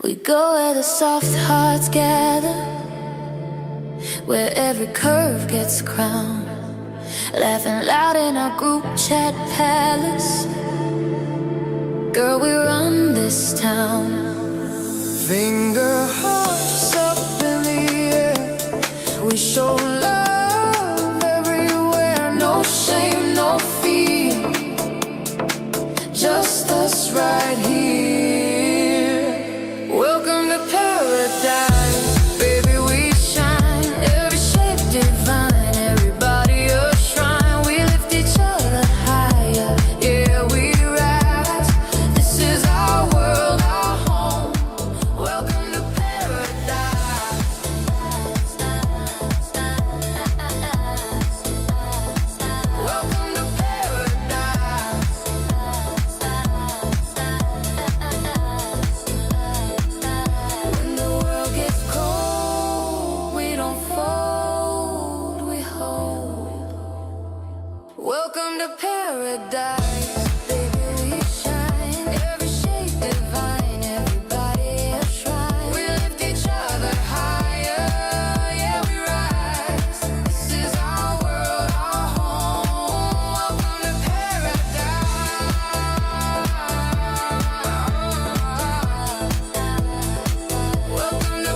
We go where the soft hearts gather, where every curve gets crowned. Laughing loud in our group chat palace. Girl, we run this town. Finger hearts up in the air. We show love everywhere. No shame, no fear. Just us right here. Welcome to paradise. Baby, we shine. Every shape divine. Everybody a shrine. We lift each other higher. Yeah, we rise. This is our world, our home. Welcome to paradise. Welcome to paradise. When the world gets cold, we don't fold, we hold. Welcome to paradise, baby, we shine. Every shade divine, everybody a shrine. We lift each other higher, yeah, we rise. This is our world, our home. Welcome to paradise. Welcome to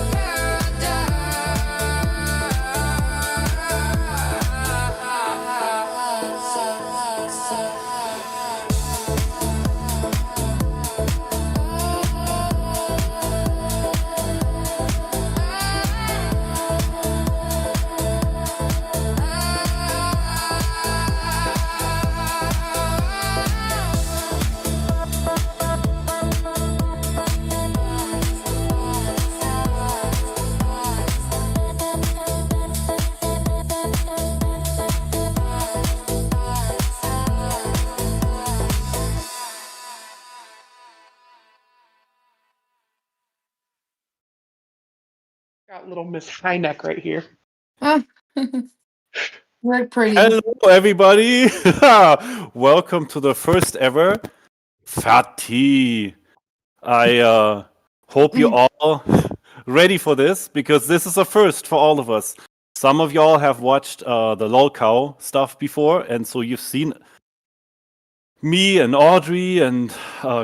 Got little Miss High Neck right here. Ah, very pretty. Hello, everybody. Welcome to the first ever Fat Tea. I hope you're all ready for this because this is a first for all of us. Some of y'all have watched the LOLcow stuff before, and so you've seen me and Audrey and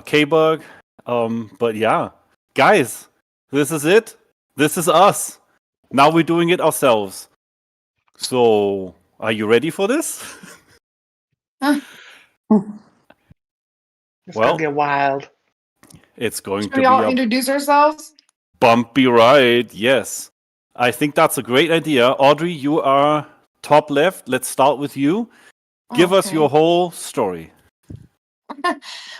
K-Bug. But yeah, guys, this is it. This is us. Now we're doing it ourselves. So, are you ready for this? It's Well, gonna get wild. It's going Should to we be all a introduce ourselves? bumpy ride, yes. I think that's a great idea. Audrey, you are top left. Let's start with you. Give us Okay. your whole story.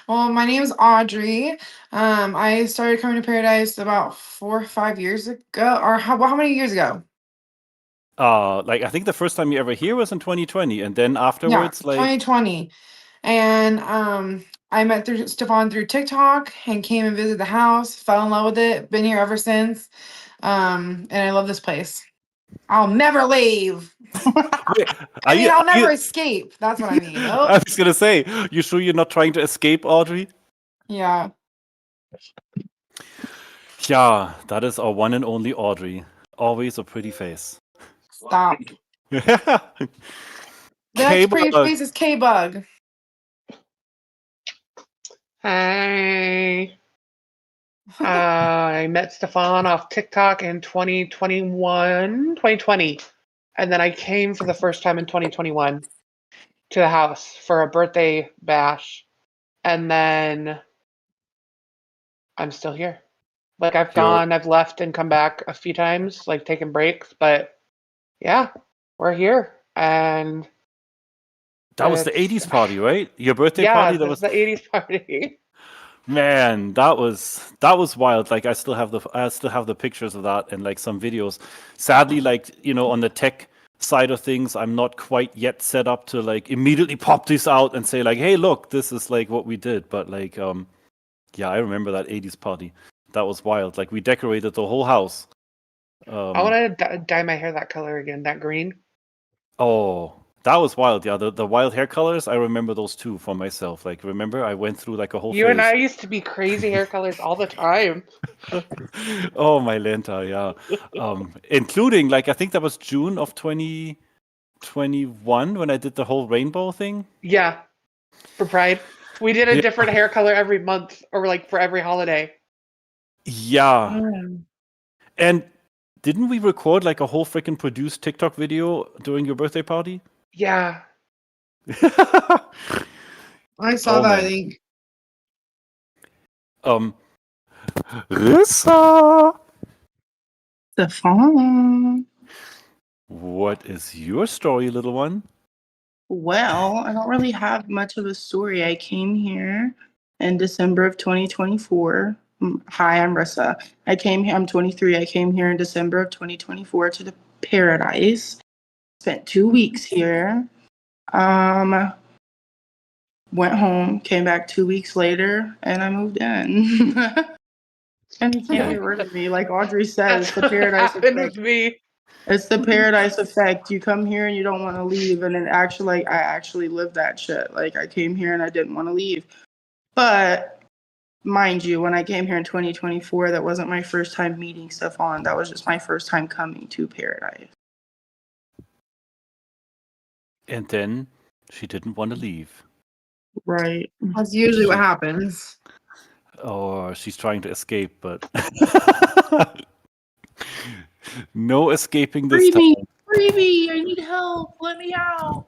Well, my name is Audrey. I started coming to Paradise about 4 or 5 years ago, or how many years ago? I think the first time you ever here was in 2020, and then Yeah, afterwards, 2020. And I met Stefan through TikTok and came and visited the house, fell in love with it, been here ever since. And I love this place. I'll never leave. wait, I mean, I'll never you- escape. That's what I mean. I Oh, was gonna say, you sure you're not trying to escape, Audrey? yeah. Yeah, that is our one and only Audrey. Always a pretty face. Stop. The next pretty K-Bug. face is K-Bug. Hi. I met Stefan off TikTok in 2020. And then I came for the first time in 2021 to the house for a birthday bash. And then I'm still here. Like I've gone, I've left and come back a few times, like taking breaks, but yeah, we're here. And That was the it's 80s party, right? Your birthday yeah, party? That this was is the 80s party. Man, that was wild. Like I still have the pictures of that and like some videos. Sadly, like, on the tech side of things, I'm not quite yet set up to like immediately pop this out and say like, "Hey, look, this is like what we did." But like yeah, I remember that 80s party. That was wild. Like we decorated the whole house. I want to dye my hair that color again, that green. Oh, that was wild. Yeah, the wild hair colors. I remember those too for myself. Like, remember, I went through like a whole You and I phase. used to be crazy hair colors all the time. Oh my Lanta, yeah. Including like I think that was June of 2021 when I did the whole rainbow thing. Yeah, for Pride. We did a Yeah. different hair color every month or like for every holiday. Yeah. And didn't we record like a whole freaking produced TikTok video during your birthday party? Yeah. I saw Oh that, I man. think. Rissa, Stefan. what is your story, little one? Well, I don't really have much of a story. I came here in December of 2024. Hi, I'm Rissa. I came here, I'm 23. I came here in December of 2024 to the Paradise. Spent 2 weeks here. Went home, came back 2 weeks later, and I moved in. And you can't Yeah. get rid of me. Like Audrey said, That's it's the what Paradise happened effect. with me. It's the Paradise effect. You come here and you don't want to leave, and then actually, like, I actually lived that shit. Like, I came here and I didn't want to leave. But mind you, when I came here in 2024, that wasn't my first time meeting Stefan. That was just my first time coming to Paradise. And then she didn't want to leave. Right. That's usually what happens. Or she's trying to escape, but no escaping this Free me! time. Free me! I need help! Let me out!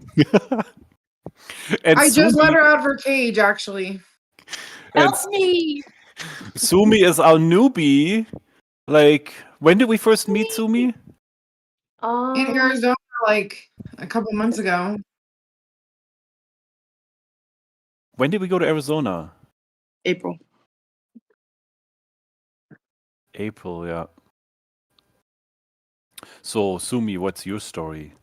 And I just let Sumi, her out of her cage, actually. and Help me! Sumi is our newbie. Like, when did we first meet Sumi? In Arizona, like a couple months ago. When did we go to Arizona? April. April, yeah. So, Sumi, what's your story?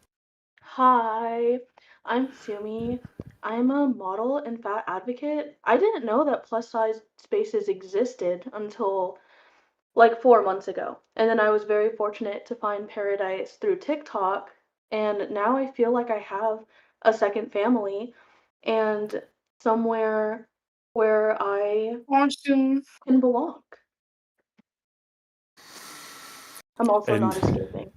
Hi, I'm Sumi. I'm a model and fat advocate. I didn't know that plus size spaces existed until like 4 months ago. And then I was very fortunate to find Paradise through TikTok. And now I feel like I have a second family and somewhere where I Watch you. can belong. I'm also not And escaping.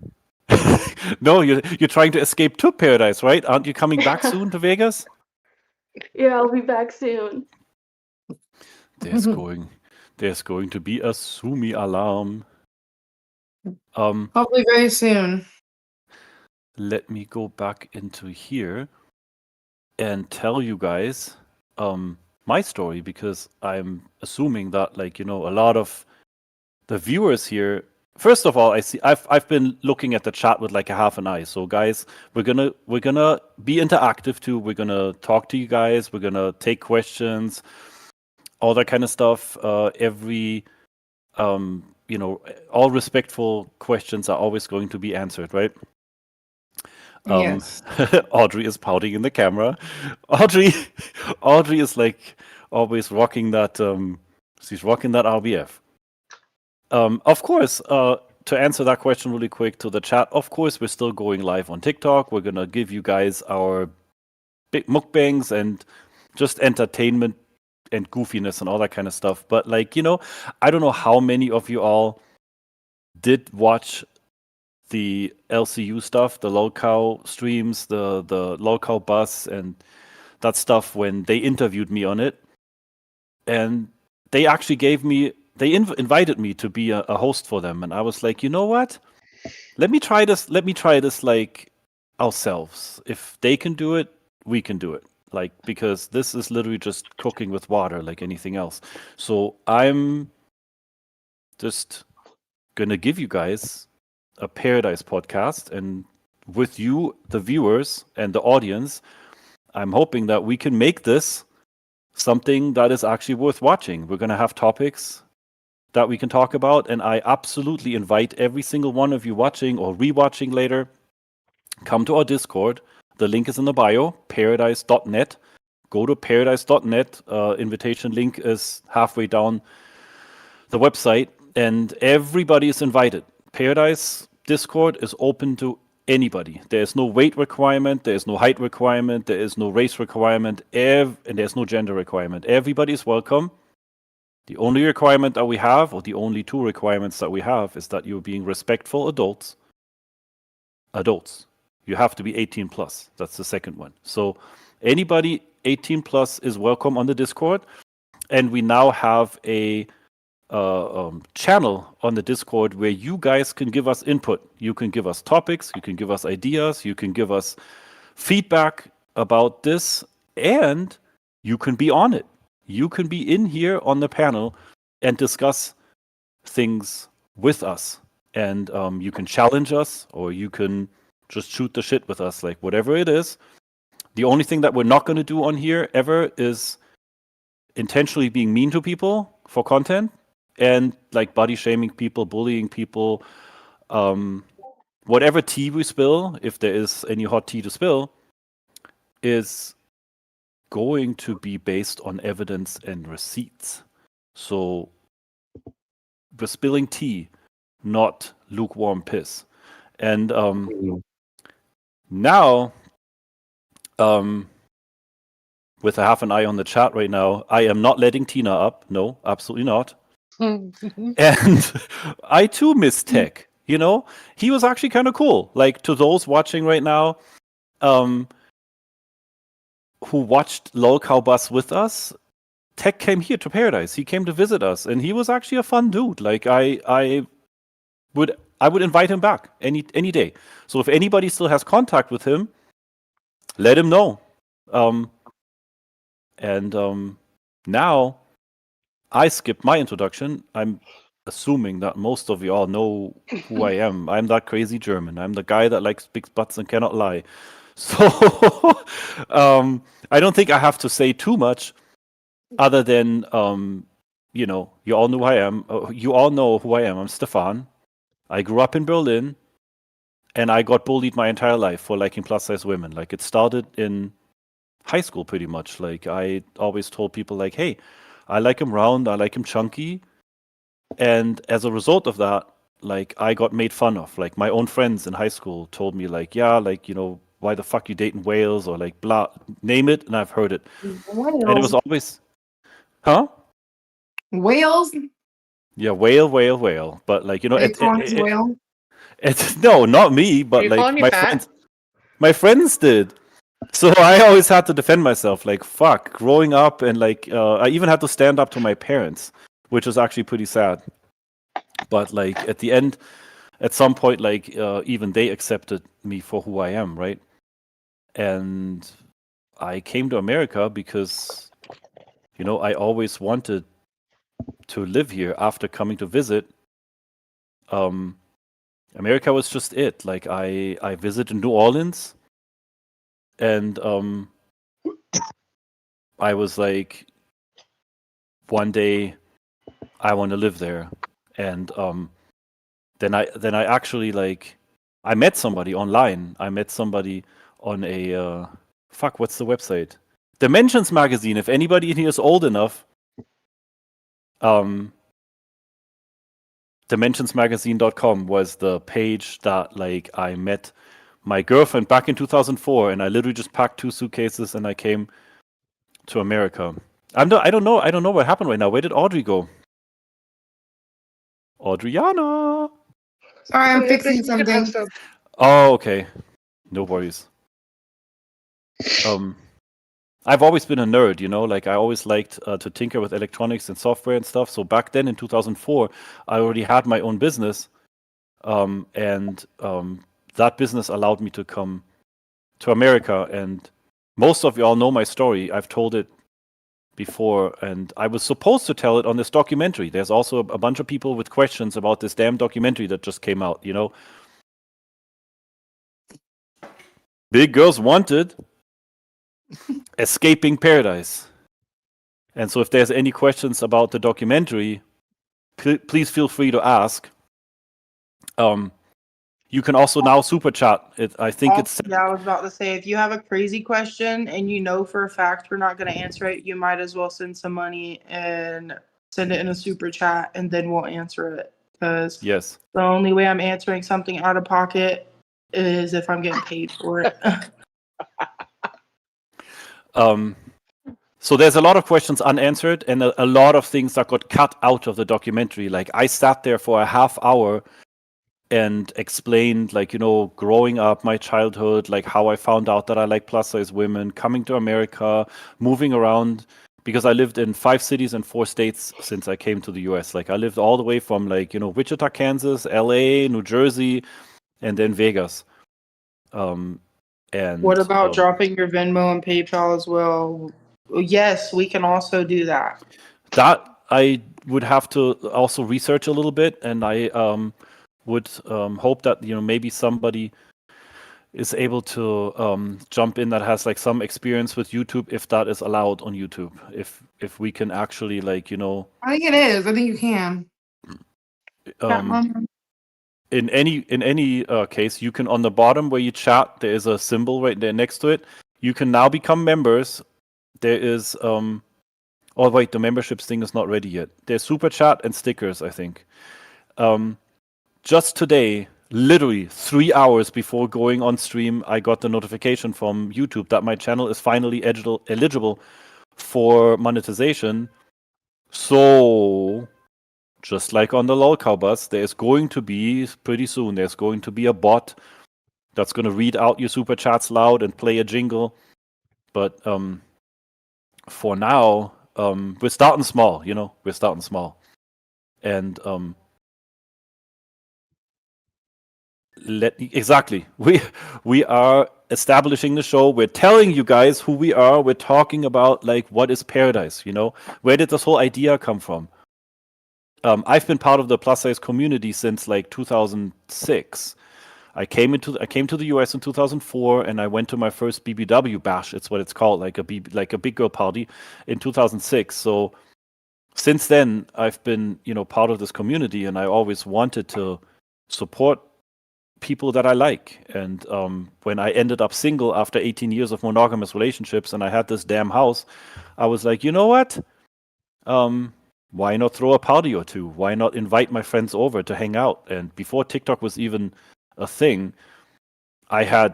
no, you're trying to escape to Paradise, right? Aren't you coming back soon to Vegas? Yeah, I'll be back soon. There's going to be a Sumi alarm. Hopefully very soon. Let me go back into here and tell you guys my story, because I'm assuming that, like, a lot of the viewers here. First of all, I've been looking at the chat with like a half an eye. So guys, we're gonna be interactive too. We're gonna talk to you guys. We're gonna take questions, all that kind of stuff. All respectful questions are always going to be answered, right? Yes. Audrey is pouting in the camera. Audrey is like always rocking that. She's rocking that RBF. Of course, to answer that question really quick to the chat, of course, we're still going live on TikTok. We're gonna give you guys our big mukbangs and just entertainment and goofiness and all that kind of stuff. But like, I don't know how many of you all did watch the LCU stuff, the lolcow streams, the lolcow bus and that stuff when they interviewed me on it. And they actually invited me to be a host for them. And I was like, you know what? Let me try this like ourselves. If they can do it, we can do it. Like, because this is literally just cooking with water like anything else. So I'm just gonna give you guys a Paradise podcast, and with you, the viewers and the audience, I'm hoping that we can make this something that is actually worth watching. We're gonna have topics that we can talk about, and I absolutely invite every single one of you watching or rewatching later, come to our Discord. The link is in the bio, paradise.net. Go to paradise.net. Invitation link is halfway down the website, and everybody is invited. Paradise Discord is open to Anybody. There is no weight requirement. There is no height requirement. There is no race requirement. And there's no gender requirement. Everybody is welcome. The only requirement that we have, or the only two requirements that we have, is that you're being respectful adults. Adults. You have to be 18 plus. That's the second one. So anybody 18 plus is welcome on the Discord. And we now have a channel on the Discord where you guys can give us input. You can give us topics, you can give us ideas, you can give us feedback about this, and you can be on it. You can be in here on the panel and discuss things with us. And you can challenge us, or you can just shoot the shit with us, like whatever it is. The only thing that we're not going to do on here ever is intentionally being mean to people for content. And like body shaming people, bullying people, whatever tea we spill, if there is any hot tea to spill, is going to be based on evidence and receipts. So we're spilling tea, not lukewarm piss. And now, with a half an eye on the chat right now, I am not letting Tina up. No, absolutely not. And I too miss Tech. You know, he was actually kind of cool. Like, to those watching right now, who watched Lol Cow Bus with us, Tech came here to Paradise. He came to visit us, and he was actually a fun dude. Like, I would invite him back any day. So if anybody still has contact with him, let him know. Now I skipped my introduction. I'm assuming that most of you all know who I am. I'm that crazy German. I'm the guy that likes big butts and cannot lie. So I don't think I have to say too much other than, you know, you all know who I am. You all know who I am. I'm Stefan. I grew up in Berlin, and I got bullied my entire life for liking plus-size women. Like, it started in high school pretty much. Like, I always told people, like, hey, I like him round, I like him chunky. And as a result of that, like, I got made fun of. Like, my own friends in high school told me, like, yeah, like, you know, why the fuck you dating whales, or like blah, name it, and I've heard it. And it was always, huh? Whales? Yeah, whale. But like, you know, Are you calling us whale? it's no, not me, but you calling like me fat? my friends did. So I always had to defend myself. Like, fuck, growing up, and like, I even had to stand up to my parents, which was actually pretty sad. But like, at the end, at some point, like, even they accepted me for who I am, right? And I came to America because, you know, I always wanted to live here after coming to visit. America was just it. Like, I visited New Orleans, and I was like, one day I want to live there. And then I actually, like, I met somebody online. I met somebody on a what's the website? Dimensions magazine. If anybody in here is old enough, dimensionsmagazine.com was the page that, like, I met my girlfriend back in 2004, and I literally just packed 2 suitcases and I came to America. I don't know what happened right now. Where did Audrey go? Audriana. Sorry, I'm fixing something. Oh, okay. No worries. I've always been a nerd, you know, like, I always liked to tinker with electronics and software and stuff. So back then in 2004, I already had my own business. And that business allowed me to come to America. And most of y'all know my story. I've told it before, and I was supposed to tell it on this documentary. There's also a bunch of people with questions about this damn documentary that just came out, you know. Big Girls Wanted, Escaping Paradise. And so if there's any questions about the documentary, please feel free to ask. You can also now super chat. I think it's... Yeah, I was about to say, if you have a crazy question and you know for a fact we're not going to answer it, you might as well send some money and send it in a super chat, and then we'll answer it. Because Yes. the only way I'm answering something out of pocket is if I'm getting paid for it. So there's a lot of questions unanswered and a lot of things that got cut out of the documentary. Like I sat there for a half hour and explained, like, growing up, my childhood, like how I found out that I like plus size women, coming to America, moving around, because I lived in 5 cities and 4 states since I came to the US. Like I lived all the way from like, Wichita, Kansas, LA, New Jersey, and then Vegas. And What about dropping your Venmo and PayPal as well? Yes, we can also do that. that I would have to also research a little bit, and I would hope that maybe somebody is able to jump in that has like some experience with YouTube, if that is allowed on YouTube. If we can actually like I think it is. I think you can. in any case, you can, on the bottom where you chat, there is a symbol right there next to it. You can now become members. There is oh wait, the memberships thing is not ready yet. There's super chat and stickers, I think. Just today, literally 3 hours before going on stream, I got the notification from YouTube that my channel is finally eligible for monetization. So, just like on the lolcow bus, there's going to be, pretty soon, there's going to be a bot that's going to read out your super chats loud and play a jingle. But for now, we're starting small, we're starting small. And exactly, we are establishing the show. We're telling you guys who we are. We're talking about like what is paradise. Where did this whole idea come from? I've been part of the plus size community since like 2006. I came to the US in 2004, and I went to my first BBW bash. It's what it's called, like a big girl party, in 2006. So since then, I've been part of this community, and I always wanted to support people that I like. And when I ended up single after 18 years of monogamous relationships, and I had this damn house, I was like, you know what? Why not throw a party or two? Why not invite my friends over to hang out? And before TikTok was even a thing, I had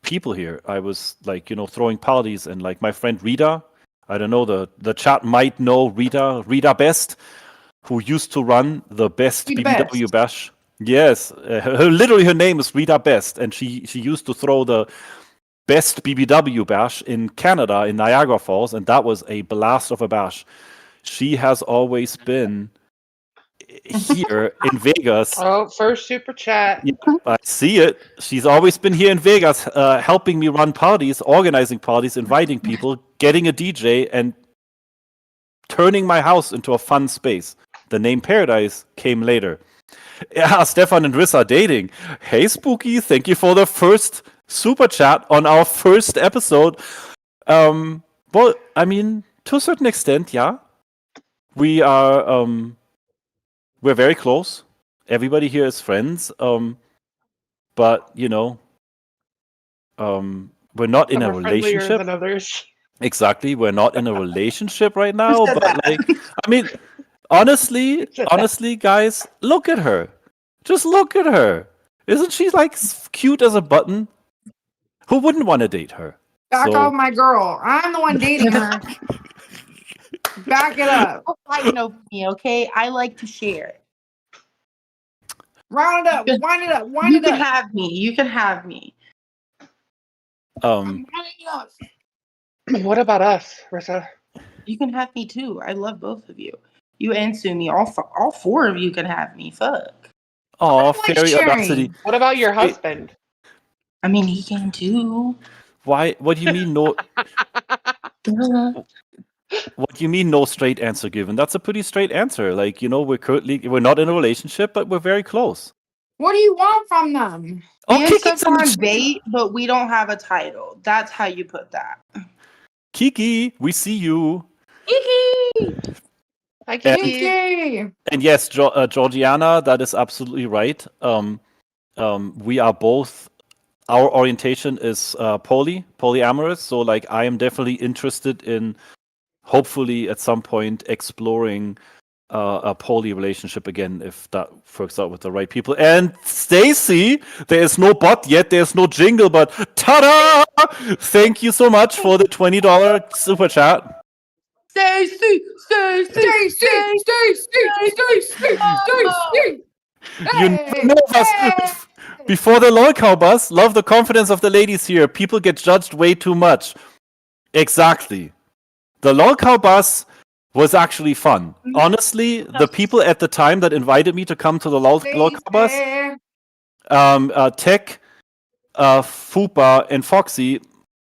people here. I was like, throwing parties, and like my friend Rita, I don't know, the chat might know Rita Best, who used to run the best Be the BBW best. bash. Yes, literally her name is Rita Best, and she used to throw the best BBW bash in Canada, in Niagara Falls, and that was a blast of a bash. She has always been here in Vegas. Oh, first super chat. Yeah, I see it. She's always been here in Vegas, helping me run parties, organizing parties, inviting people, getting a DJ, and turning my house into a fun space. The name Paradise came later. Yeah, Stefan and Riss are dating. Hey, Spooky, thank you for the first super chat on our first episode. Well, I mean, to a certain extent, yeah. We are, we're very close. Everybody here is friends. But, we're not in Some a are friendlier relationship. than others. Exactly. We're not in a relationship right Who now. said But, that? like, I mean, honestly, guys, look at her. Just look at her. Isn't she like cute as a button? Who wouldn't want to date her? Back off my girl. I'm the one dating her. Back it up. Don't fight over me, okay? I like to share. Round it up. Wind it up. Wind You it can up. have me. You can have me. I'm winding it up. What about us, Rissa? You can have me too. I love both of you. You and Sumi, all 4 of you can have me. Fuck. Oh, I like fairy sharing. audacity. What about your Wait. husband? I mean, he can too. Why? What do you mean no? What do you mean no straight answer given? That's a pretty straight answer. Like, we're not in a relationship, but we're very close. What do you want from them? Oh, Me and Kiki's in the Stefan chat. date, but we don't have a title. That's how you put that. Kiki, we see you. Kiki! Hi, Kiki. Kiki. And yes, Georgiana, that is absolutely right. We are both. Our orientation is polyamorous. So, like, I am definitely interested in, hopefully, at some point, exploring a poly relationship again if that works out with the right people. And Stacy, there is no bot yet, there's no jingle, but ta-da! Thank you so much for the $20 super chat. Stacy. You never know us. Before the lol cow bus, love the confidence of the ladies here. People get judged way too much. Exactly. The lol cow bus was actually fun. Honestly, the people at the time that invited me to come to the lol cow bus, Tech, Fupa, and Foxy,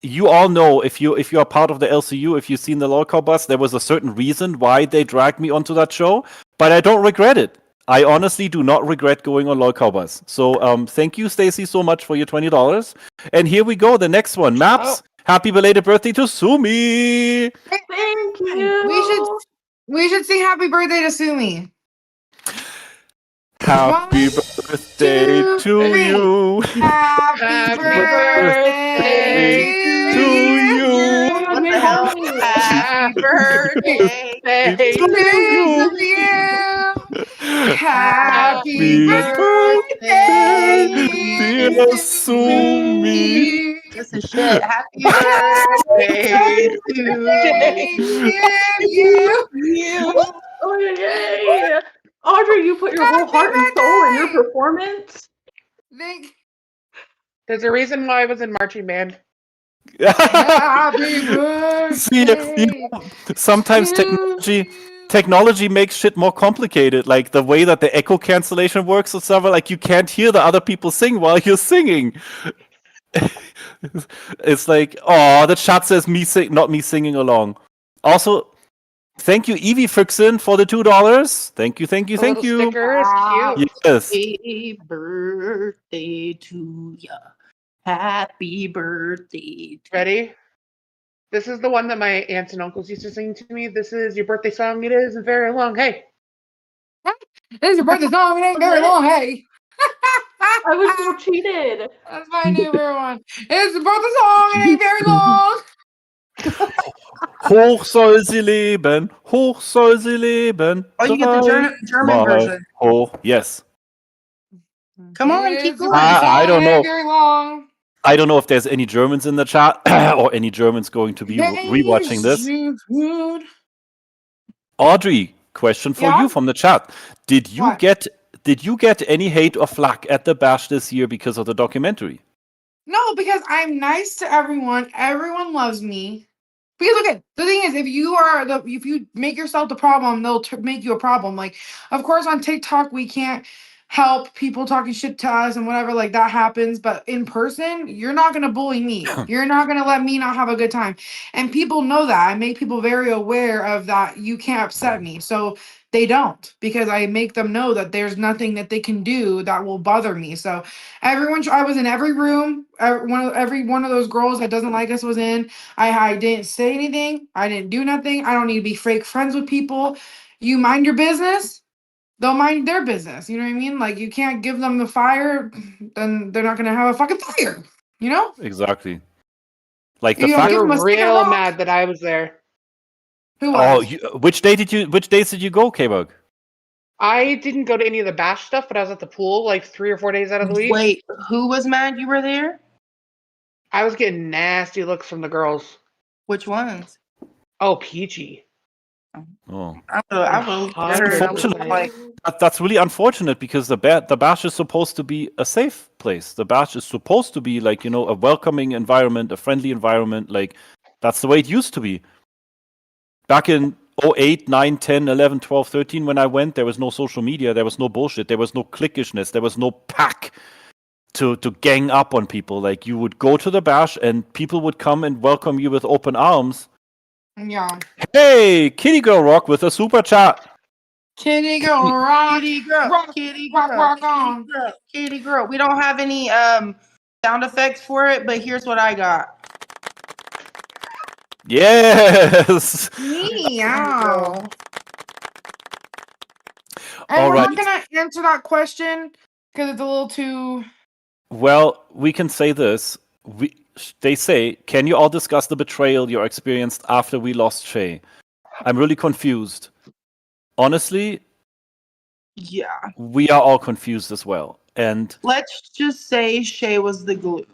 you all know if you are part of the LCU, if you've seen the lol cow bus, there was a certain reason why they dragged me onto that show, but I don't regret it. I honestly do not regret going on lol cow bus. So thank you, Stacy, so much for your $20. And here we go, the next one. Maps, happy belated birthday to Sumi. Thank you. We should sing happy birthday to Sumi. Happy birthday two, to three. you. Happy birthday to you. What the hell? Happy birthday To you. Happy birthday, dear Sumi. This is shit. Happy birthday to you. Oh, yay! Audrey, you put your whole heart and soul in your performance. There's a reason why I was in marching band. Happy birthday. See, sometimes technology makes shit more complicated. Like the way that the echo cancellation works or stuff. Like you can't hear the other people sing while you're singing. It's like, oh, the chat says not me singing along. Also, thank you, Evie Fixin, for the $2. Thank you. The little sticker is cute. Yes. Happy birthday to ya. Happy birthday. Ready? This is the one that my aunts and uncles used to sing to me. This is your birthday song. It isn't very long. Hey. This is your birthday song. It ain't very long. Hey. I was so cheated. That's my new favorite one. It's the birthday song. It ain't very long. Hoch soll sie leben, hoch soll sie leben. Oh, you get the German version. Hoch, yes. Come on, keep going. I don't know. Very long. I don't know if there's any Germans in the chat or any Germans going to be rewatching this. Audrey, question for you from the chat. Did you get any hate or flack at the bash this year because of the documentary? No, because I'm nice to everyone. Everyone loves me. Because okay, the thing is, if you make yourself the problem, they'll make you a problem. Like, of course, on TikTok we can't help people talking shit to us and whatever, like that happens. But in person, you're not gonna bully me. You're not gonna let me not have a good time. And people know that. I make people very aware of that. You can't upset me. So they don't, because I make them know that there's nothing that they can do that will bother me. So I was in every room. Every one of those girls that doesn't like us was in. I didn't say anything. I didn't do nothing. I don't need to be fake friends with people. You mind your business, they'll mind their business. You know what I mean? Like, you can't give them the fire, then they're not gonna have a fucking fire. You know? Exactly. Like the You fact. They give were them a sticker real rock. mad that I was there. Who was? Which days did you go, K-Bug? I didn't go to any of the bash stuff, but I was at the pool like 3 or 4 days out of the week. Wait, who was mad you were there? I was getting nasty looks from the girls. Which ones? Oh, Peachy. Oh. That's really unfortunate, because the bash is supposed to be a safe place. The bash is supposed to be like, a welcoming environment, a friendly environment. Like, that's the way it used to be. Back in 08, 9, 10, 11, 12, 13, when I went, there was no social media, there was no bullshit, there was no cliquishness, there was no pack to gang up on people. Like, you would go to the bash and people would come and welcome you with open arms. Yeah. Hey, Kitty Girl Rock with a super chat. Kitty girl, rock, Kitty girl, rock, kitty rock, girl, rock on. kitty girl. We don't have any sound effects for it, but here's what I got. Yes. Meow. And All we're right. not gonna answer that question because it's a little too. Well, we can say this. They say, can you all discuss the betrayal you experienced after we lost Shay? I'm really confused. honestly, Yeah. we are all confused as well. And Let's just say Shay was the glue.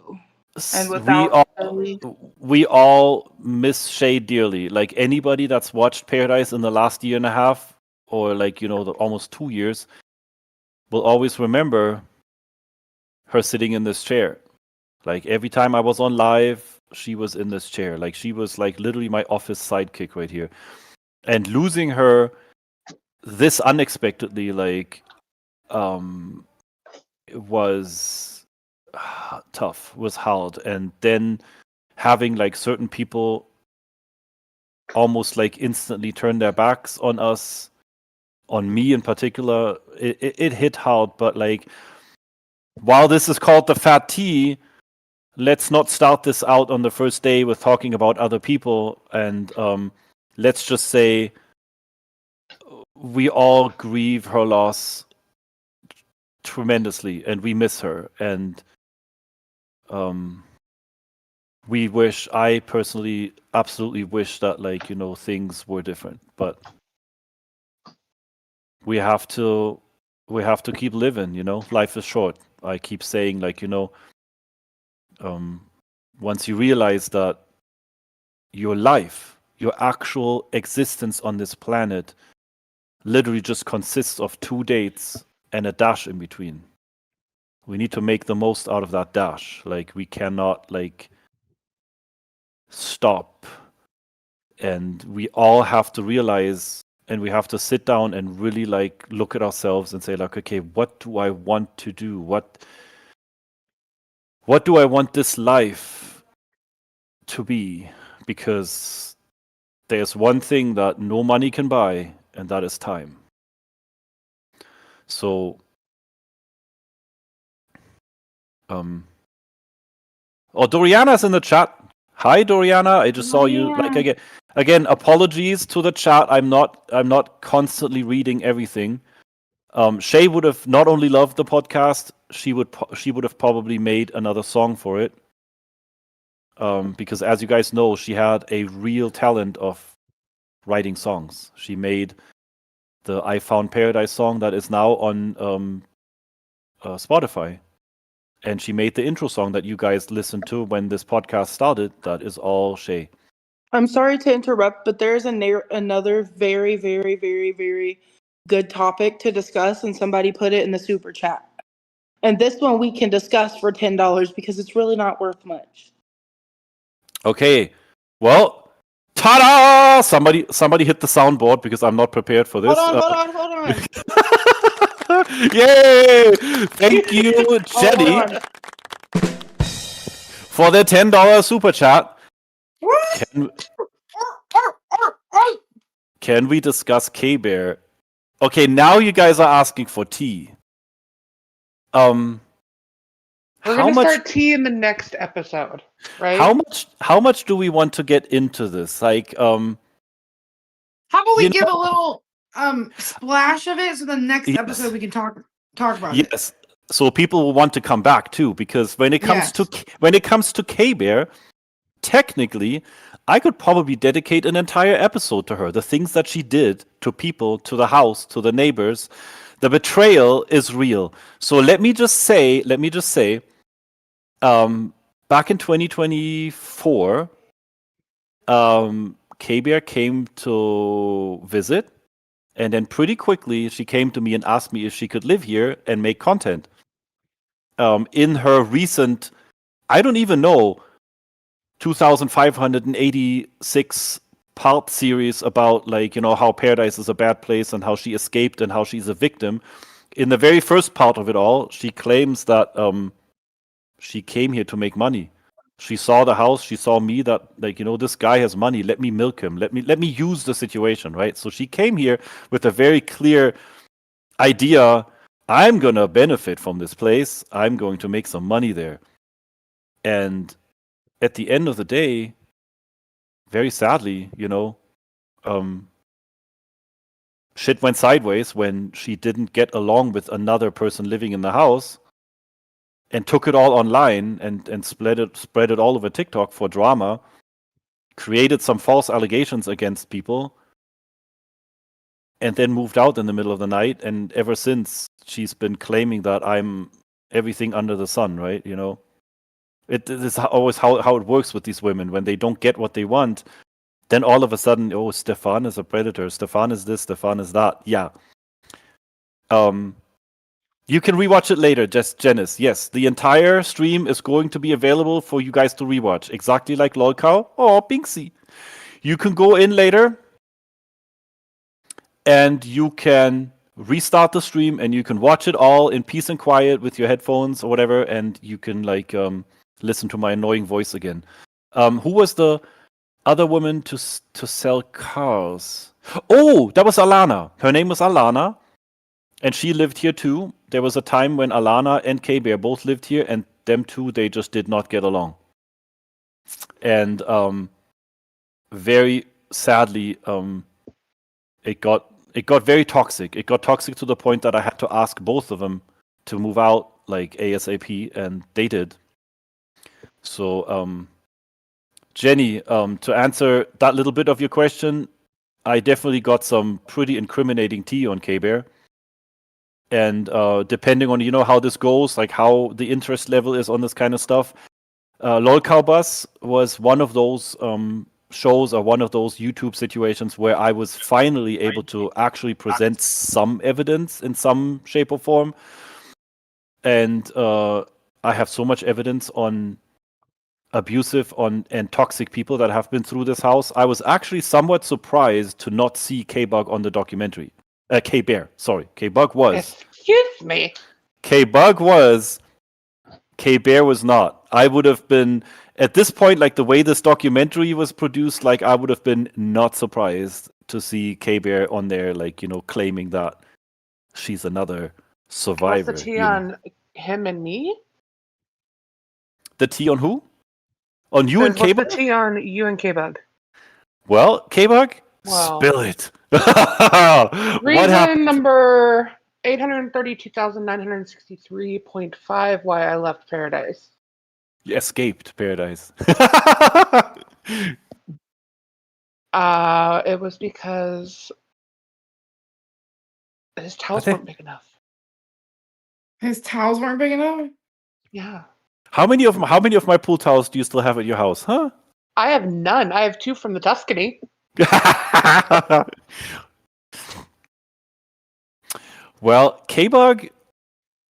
And we without all Shay, we all miss Shay dearly. Like anybody that's watched Paradise in the last year and a half, or like the almost 2 years, will always remember her sitting in this chair. Like every time I was on live, she was in this chair. Like she was like literally my office sidekick right here. And losing her this unexpectedly, like, it was tough, was hard. And then having like certain people almost like instantly turn their backs on us, on me in particular, it hit hard. But like, while this is called the Fat Tea, let's not start this out on the first day with talking about other people. And let's just say we all grieve her loss tremendously, and we miss her. And I personally absolutely wish that things were different, but we have to keep living. Life is short. I keep saying, once you realize that your life, your actual existence on this planet, literally just consists of 2 dates and a dash in between. We need to make the most out of that dash. Like, we cannot stop. And we all have to realize, and we have to sit down and really look at ourselves and say, okay, what do I want to do? What do I want this life to be? Because there's one thing that no money can buy, and that is time. So, Doriana's in the chat. Hi, Doriana. I just saw you. Again, apologies to the chat. I'm not constantly reading everything. Shay would have not only loved the podcast, she would have probably made another song for it. Because as you guys know, she had a real talent of writing songs. She made the "I Found Paradise" song that is now on Spotify, and she made the intro song that you guys listened to when this podcast started. That is all Shay. I'm sorry to interrupt, but there's another very, very, very, very good topic to discuss, and somebody put it in the super chat. And this one we can discuss for $10 because it's really not worth much. Okay, well, ta-da! Somebody hit the soundboard because I'm not prepared for this. Hold on. Yay! Thank you, Jenny, for the $10 super chat. Can we discuss K-Bear? Okay, now you guys are asking for tea. We're gonna start tea in the next episode, right? How much do we want to get into this? How about we give a little splash of it, so the next episode we can talk about it. Yes. So people will want to come back too, because when it comes to K-Bear, technically, I could probably dedicate an entire episode to her. The things that she did to people, to the house, to the neighbors, the betrayal is real. So let me just say, back in 2024, K-Bear came to visit, and then pretty quickly she came to me and asked me if she could live here and make content. In her recent, I don't even know, 2,586 part series about how paradise is a bad place and how she escaped and how she's a victim. In the very first part of it all, she claims that she came here to make money. She saw the house, she saw me, that this guy has money, let me milk him, let me use the situation, right? So she came here with a very clear idea. I'm gonna benefit from this place, I'm going to make some money there. And at the end of the day, very sadly, shit went sideways when she didn't get along with another person living in the house, and took it all online and spread it all over TikTok for drama, created some false allegations against people, and then moved out in the middle of the night. And ever since, she's been claiming that I'm everything under the sun, right? You know, it is always how it works with these women. When they don't get what they want, then all of a sudden, oh, Stefan is a predator. Stefan is this. Stefan is that. Yeah. You can rewatch it later, just Janice. Yes, the entire stream is going to be available for you guys to rewatch, exactly like LOLcow. Oh, Binksy. You can go in later, and you can restart the stream, and you can watch it all in peace and quiet with your headphones or whatever, and you can listen to my annoying voice again. Who was the other woman to sell cars? Oh, that was Alana. Her name was Alana. And she lived here too. There was a time when Alana and K-Bear both lived here, and them two, they just did not get along. And very sadly, it got very toxic. It got toxic to the point that I had to ask both of them to move out like ASAP, and they did. So, Jenny, to answer that little bit of your question, I definitely got some pretty incriminating tea on K-Bear. And depending on how this goes, like how the interest level is on this kind of stuff, LOLcow Bus was one of those shows or one of those YouTube situations where I was finally able to actually present some evidence in some shape or form. And I have so much evidence on abusive and toxic people that have been through this house. I was actually somewhat surprised to not see K-Bug on the documentary. K-Bear, sorry. K-Bug was. Excuse me. K-Bug was. K-Bear was not. I would have been, at this point, like the way this documentary was produced, like I would have been not surprised to see K-Bear on there, like, claiming that she's another survivor. What's the tea on him and me? The tea on who? On you and What's K-Bug? the tea on you and K-Bug? Well, K-Bug, Well, spill it. Reason happened? number 832,963.5 why I left Paradise. You escaped Paradise. It was because his towels weren't big enough. His towels weren't big enough? Yeah. How many of my pool towels do you still have at your house, huh? I have none. I have 2 from the Tuscany. Well, K-Bug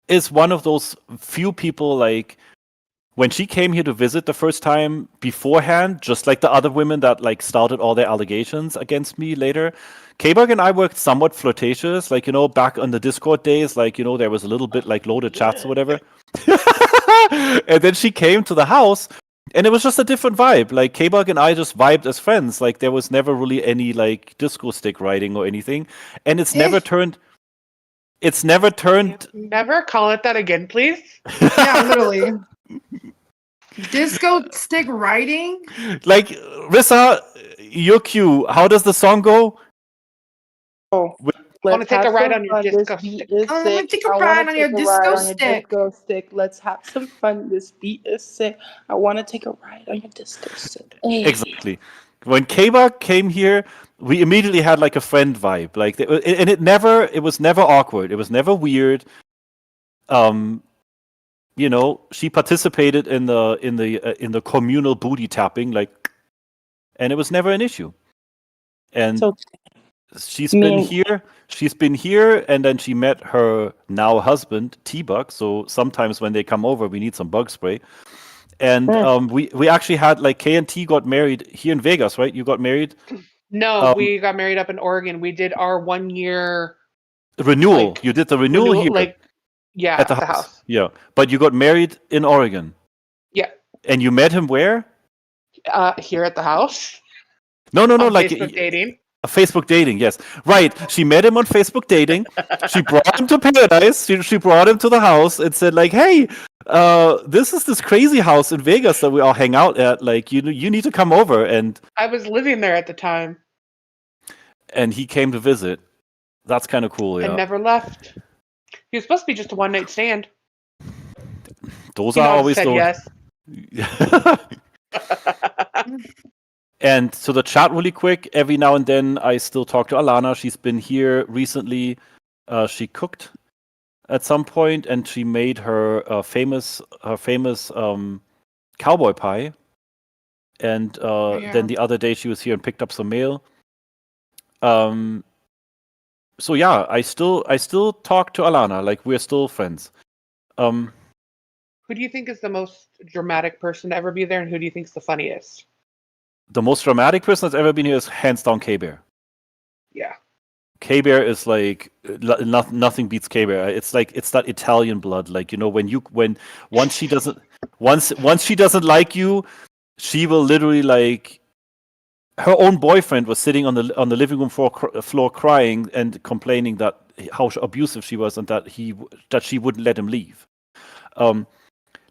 is one of those few people, like, when she came here to visit the first time beforehand, just like the other women that like started all their allegations against me later, K-Bug and I worked somewhat flirtatious, like, back on the Discord days, like, there was a little bit like loaded chats or whatever. And then she came to the house, and it was just a different vibe. Like, K-Bug and I just vibed as friends. Like, there was never really any like disco stick riding or anything, and it's never turned. It's never turned. Never call it that again, please. Yeah, literally. Disco stick riding? Like, Rissa, your cue. How does the song go? Oh, wanna take a ride on your This disco beat stick. is I wanna sick. take a I ride wanna on take your a disco ride on your stick. disco stick. Let's have some fun. This beat is sick. I want to take a ride on your disco stick. Hey. Exactly. When K-Bug came here, we immediately had like a friend vibe. Like, and it was never awkward. It was never weird. She participated in the communal booty tapping, like, and it was never an issue. And So she's been here. She's been here, and then she met her now husband, T-Bug. So sometimes when they come over, we need some bug spray. And we actually had, like, K and T got married here in Vegas, right? You got married? No, we got married up in Oregon. We did our 1 year renewal. like, You did the renewal here, like, yeah, at the house. Yeah, but you got married in Oregon. Yeah. And you met him where? Here at the house. No, On like Facebook dating. Facebook dating, yes. Right. She met him on Facebook dating. She brought him to Paradise. She brought him to the house and said, like, hey, this is this crazy house in Vegas that we all hang out at. Like, you need to come over. And I was living there at the time. And he came to visit. That's kind of cool, yeah. And never left. He was supposed to be just a one night stand. Those are always said those. Yes. And to the chat really quick, every now and then I still talk to Alana. She's been here recently. She cooked at some point, and she made her famous cowboy pie. And then the other day she was here and picked up some mail. So yeah, I still talk to Alana. Like, we're still friends. Who do you think is the most dramatic person to ever be there, and who do you think is the funniest? The most dramatic person that's ever been here is hands down K-Bear. Yeah. K-Bear is like nothing beats K-Bear. It's like, it's that Italian blood. Like, you know, when once she doesn't like you, she will literally, like, her own boyfriend was sitting on the living room floor crying and complaining that how abusive she was and that she wouldn't let him leave.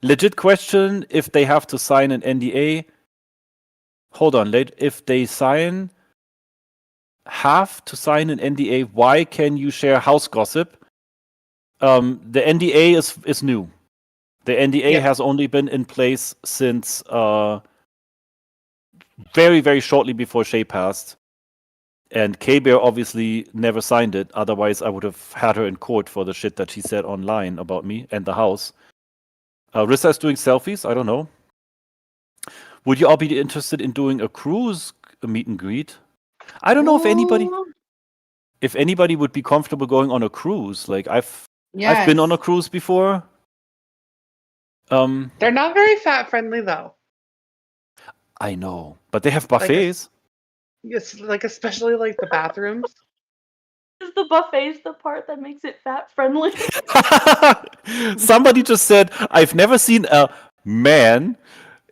Legit question: if they have to sign an NDA, hold on, if they have to sign an NDA, why can you share house gossip? The NDA is new. The NDA has only been in place since very, very shortly before Shay passed. And K-Bear obviously never signed it. Otherwise, I would have had her in court for the shit that she said online about me and the house. Rissa is doing selfies. I don't know. Would you all be interested in doing a cruise meet and greet? I don't know if anybody would be comfortable going on a cruise. Like, I've been on a cruise before. They're not very fat friendly though. I know, but they have buffets. Yes, like especially like the bathrooms. Is the buffets the part that makes it fat friendly? Somebody just said, I've never seen a man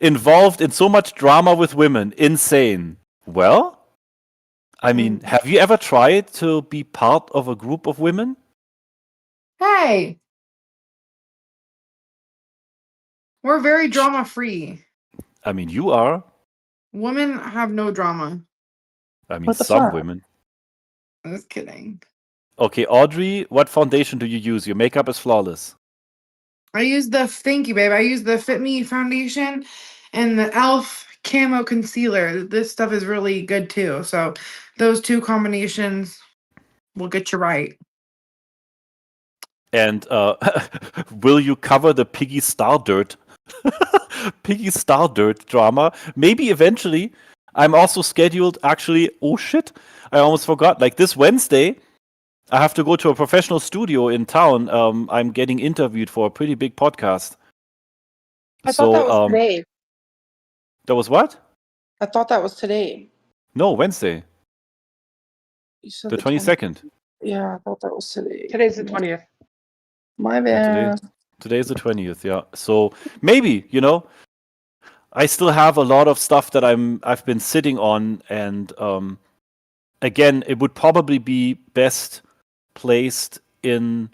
involved in so much drama with women. Insane. Well, I mean, have you ever tried to be part of a group of women? Hey, we're very drama free. I mean, you are. Women have no drama. I mean, some women. Just kidding. Okay, Audrey, what foundation do you use? Your makeup is flawless. Thank you, babe. I use the Fit Me foundation and the e.l.f. camo concealer. This stuff is really good too. So those two combinations will get you right. And will you cover the Piggy Star Dirt? Piggy Star Dirt drama? Maybe eventually. I'm also scheduled, actually, oh shit, I almost forgot. Like, this Wednesday, I have to go to a professional studio in town. I'm getting interviewed for a pretty big podcast. I thought that was today. That was what? I thought that was today. No, Wednesday. You said the 22nd. Yeah, I thought that was today. Today's the 20th. My bad. Today is the 20th, yeah. So maybe, you know, I still have a lot of stuff that I've been sitting on, and again, it would probably be best placed in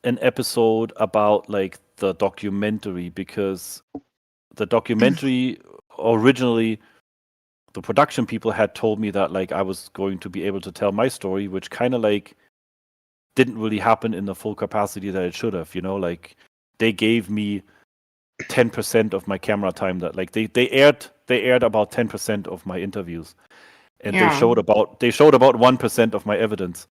an episode about, like, the documentary, because the documentary originally, the production people had told me that, like, I was going to be able to tell my story, which kind of, like, didn't really happen in the full capacity that it should have, you know. Like, they gave me 10% of my camera time. That, like, they aired about 10% of my interviews, and they showed about 1% of my evidence.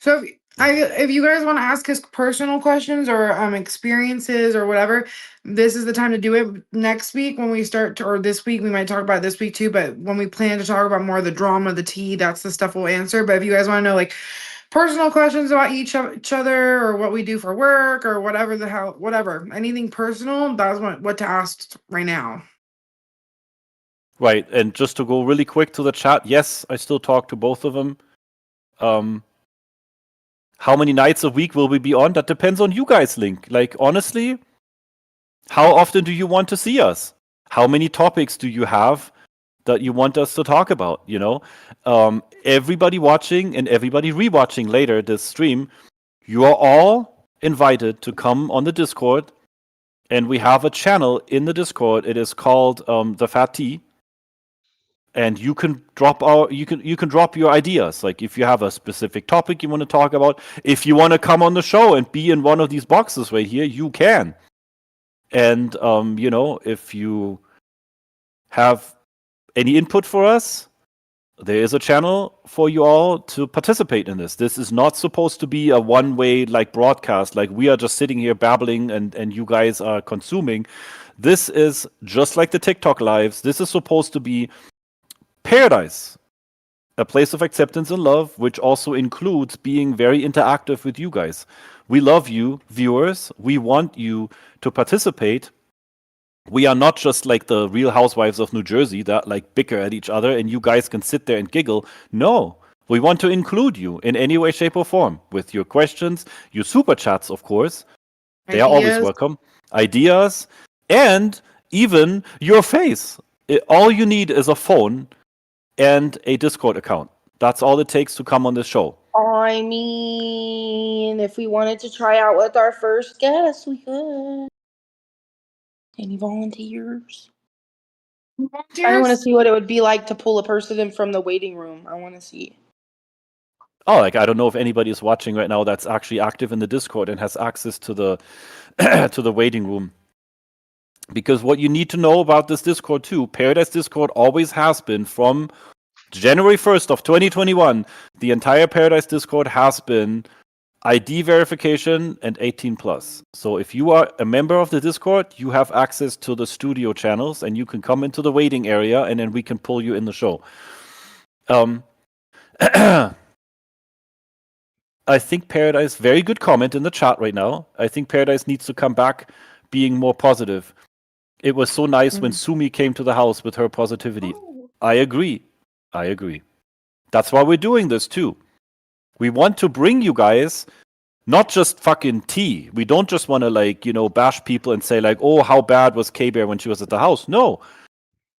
So if you guys want to ask us personal questions or experiences or whatever, this is the time to do it. Next week when we start or this week, we might talk about it this week too, but when we plan to talk about more of the drama, the tea, that's the stuff we'll answer. But if you guys want to know, like, personal questions about each other or what we do for work or whatever the hell, whatever, anything personal, that's what to ask right now. Right, and just to go really quick to the chat, yes, I still talk to both of them. How many nights a week will we be on? That depends on you guys, Link. Like, honestly, how often do you want to see us? How many topics do you have that you want us to talk about, you know? Everybody watching and everybody rewatching later this stream, you are all invited to come on the Discord, and we have a channel in the Discord. It is called the Fat Tea. And you can drop your ideas. Like, if you have a specific topic you want to talk about, if you want to come on the show and be in one of these boxes right here, you can. And you know, if you have any input for us, there is a channel for you all to participate in this. This is not supposed to be a one-way like broadcast, like we are just sitting here babbling and you guys are consuming. This is just like the TikTok lives. This is supposed to be paradise, a place of acceptance and love, which also includes being very interactive with you guys. We love you, viewers. We want you to participate. We are not just like the Real Housewives of New Jersey that like bicker at each other and you guys can sit there and giggle. No, we want to include you in any way, shape, or form with your questions, your super chats, of course. They are always Ideas. welcome. Ideas, and even your face. All you need is a phone and a Discord account. That's all it takes to come on this show. I mean, if we wanted to try out with our first guest, we could. Any volunteers? I want to Volunteers? see what it would be like to pull a person in from the waiting room. I want to see. Oh, like I don't know if anybody is watching right now that's actually active in the Discord and has access to the to the waiting room. Because what you need to know about this Discord too, Paradise Discord always has been from January 1st of 2021. The entire Paradise Discord has been ID verification and 18 plus. So if you are a member of the Discord, you have access to the studio channels and you can come into the waiting area and then we can pull you in the show. I think Paradise, very good comment in the chat right now. I think Paradise needs to come back being more positive. It was so nice when Sumi came to the house with her positivity. Oh. I agree. That's why we're doing this too. We want to bring you guys not just fucking tea. We don't just want to like, bash people and say like, oh, how bad was K-Bear when she was at the house? No.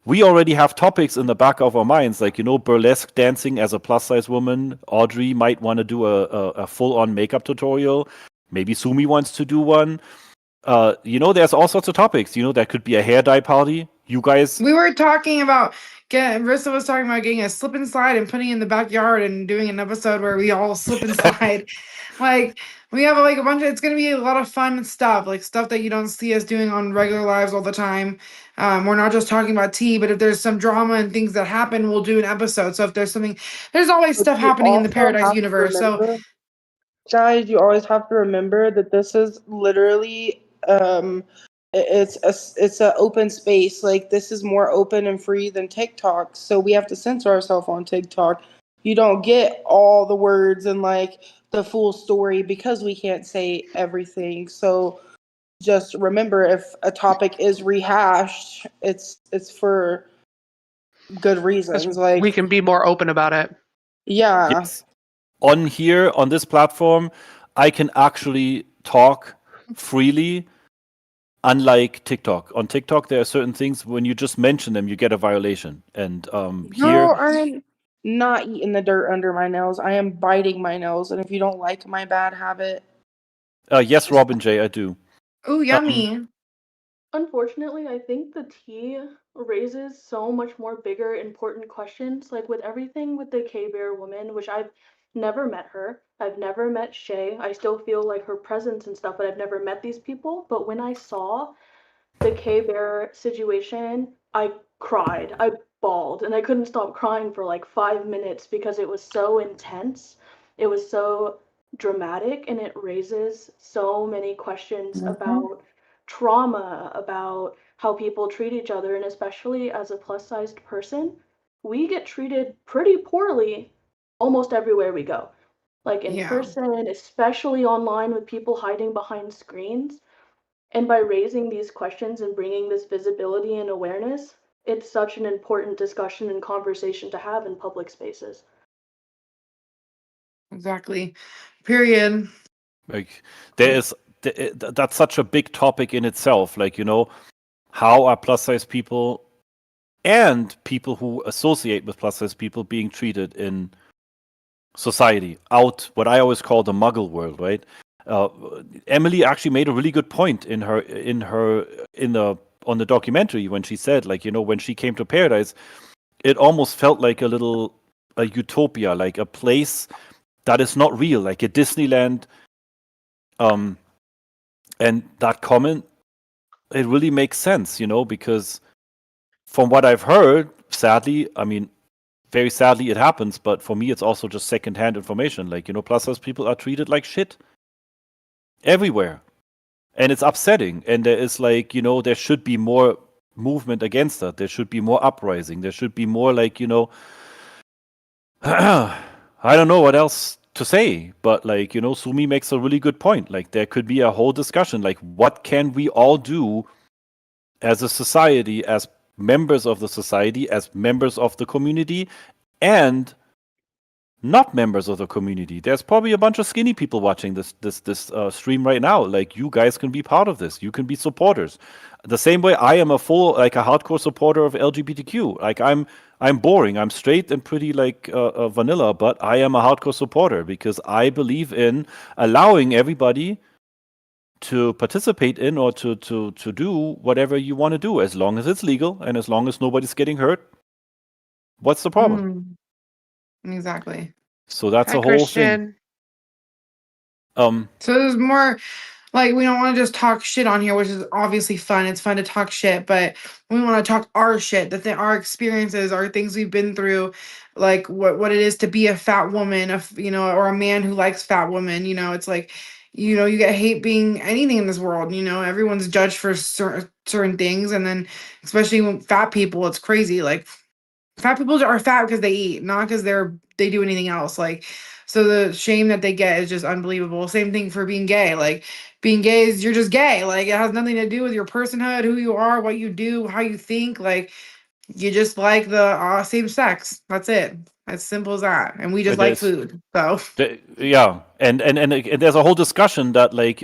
We already have topics in the back of our minds, like, burlesque dancing as a plus-size woman. Audrey might want to do a full-on makeup tutorial. Maybe Sumi wants to do one. There's all sorts of topics. There could be a hair dye party. You guys... We were talking about Rissa was talking about getting a slip and slide and putting it in the backyard and doing an episode where we all slip and slide. Like we have like a bunch of, it's gonna be a lot of fun stuff, like stuff that you don't see us doing on regular lives all the time. We're not just talking about tea, but if there's some drama and things that happen, we'll do an episode. So if there's something, there's always But stuff you happening in the also Paradise have to universe. So remember, guys, you always have to remember that this is literally it's a open space. Like this is more open and free than TikTok. So we have to censor ourselves on TikTok. You don't get all the words and like the full story because we can't say everything. So just remember, if a topic is rehashed, it's for good 'Cause reasons. we Like can be more open about it. yeah. Yes. On here, on this platform, I can actually talk freely, unlike TikTok. On TikTok, there are certain things, when you just mention them, you get a violation. And here... No, I'm not eating the dirt under my nails. I am biting my nails, and if you don't like my bad habit, yes, Robin J, I do. ooh, yummy. Unfortunately, I think the tea raises so much more bigger, important questions. Like with everything with the K-Bear woman, which I've never met her. I've never met Shay. I still feel like her presence and stuff, but I've never met these people. But when I saw the K-Bear situation, I cried. I bawled, and I couldn't stop crying for like 5 minutes because it was so intense. It was so dramatic, and it raises so many questions about trauma, about how people treat each other, and especially as a plus-sized person, we get treated pretty poorly almost everywhere we go. Like in Yeah. person, especially online with people hiding behind screens. And by raising these questions and bringing this visibility and awareness, it's such an important discussion and conversation to have in public spaces. Exactly. Period. Like, that's such a big topic in itself. Like, how are plus size people and people who associate with plus size people being treated in society, out what I always call the muggle world, right? Emily actually made a really good point on the documentary when she said, like, when she came to Paradise, it almost felt like a utopia, like a place that is not real, like a Disneyland. And that comment, it really makes sense, because from what I've heard, sadly, I mean, very sadly it happens, but for me it's also just secondhand information. Like, plus size people are treated like shit everywhere. And it's upsetting. And there is like, there should be more movement against that. There should be more uprising. There should be more like, I don't know what else to say, but like, Sumi makes a really good point. Like, there could be a whole discussion. Like, what can we all do as a society, as members of the society, as members of the community, and not members of the community? There's probably a bunch of skinny people watching this stream right now. Like, you guys can be part of this. You can be supporters. The same way I am a hardcore supporter of LGBTQ. Like, I'm boring. I'm straight and pretty like vanilla, but I am a hardcore supporter because I believe in allowing everybody to participate in or to do whatever you want to do, as long as it's legal and as long as nobody's getting hurt. What's the problem? Exactly. So that's Hi, a whole thing. Christian. So there's more, like, we don't want to just talk shit on here, which is obviously fun. It's fun to talk shit, but we want to talk our shit, our experiences, our things we've been through, like what it is to be a fat woman, or a man who likes fat women. It's like, you get hate being anything in this world. Everyone's judged for certain things, and then especially when fat people, it's crazy. Like, fat people are fat because they eat, not because they do anything else. Like, so the shame that they get is just unbelievable. Same thing for being gay. Like, being gay is you're just gay. Like, it has nothing to do with your personhood, who you are, what you do, how you think. Like, you just like the same sex. That's it. As simple as that. And we just like There's food. So yeah, and there's a whole discussion that like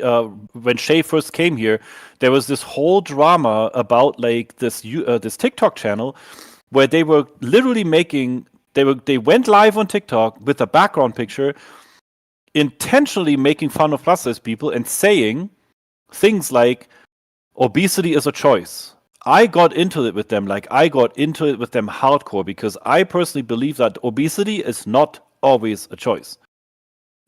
when Shay first came here, there was this whole drama about like this TikTok channel where they were literally they went live on TikTok with a background picture, intentionally making fun of plus size people and saying things like obesity is a choice. I got into it with them, hardcore, because I personally believe that obesity is not always a choice.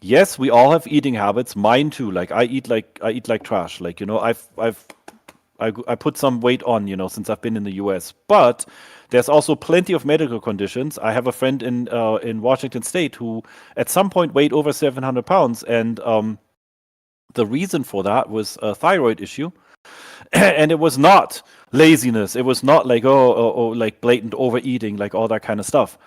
Yes, we all have eating habits. Mine too. Like, I eat like trash. Like, I put some weight on, since I've been in the US. But there's also plenty of medical conditions. I have a friend in Washington State who at some point weighed over 700 pounds, and the reason for that was a thyroid issue. And it was not laziness. It was not like like blatant overeating, like all that kind of stuff.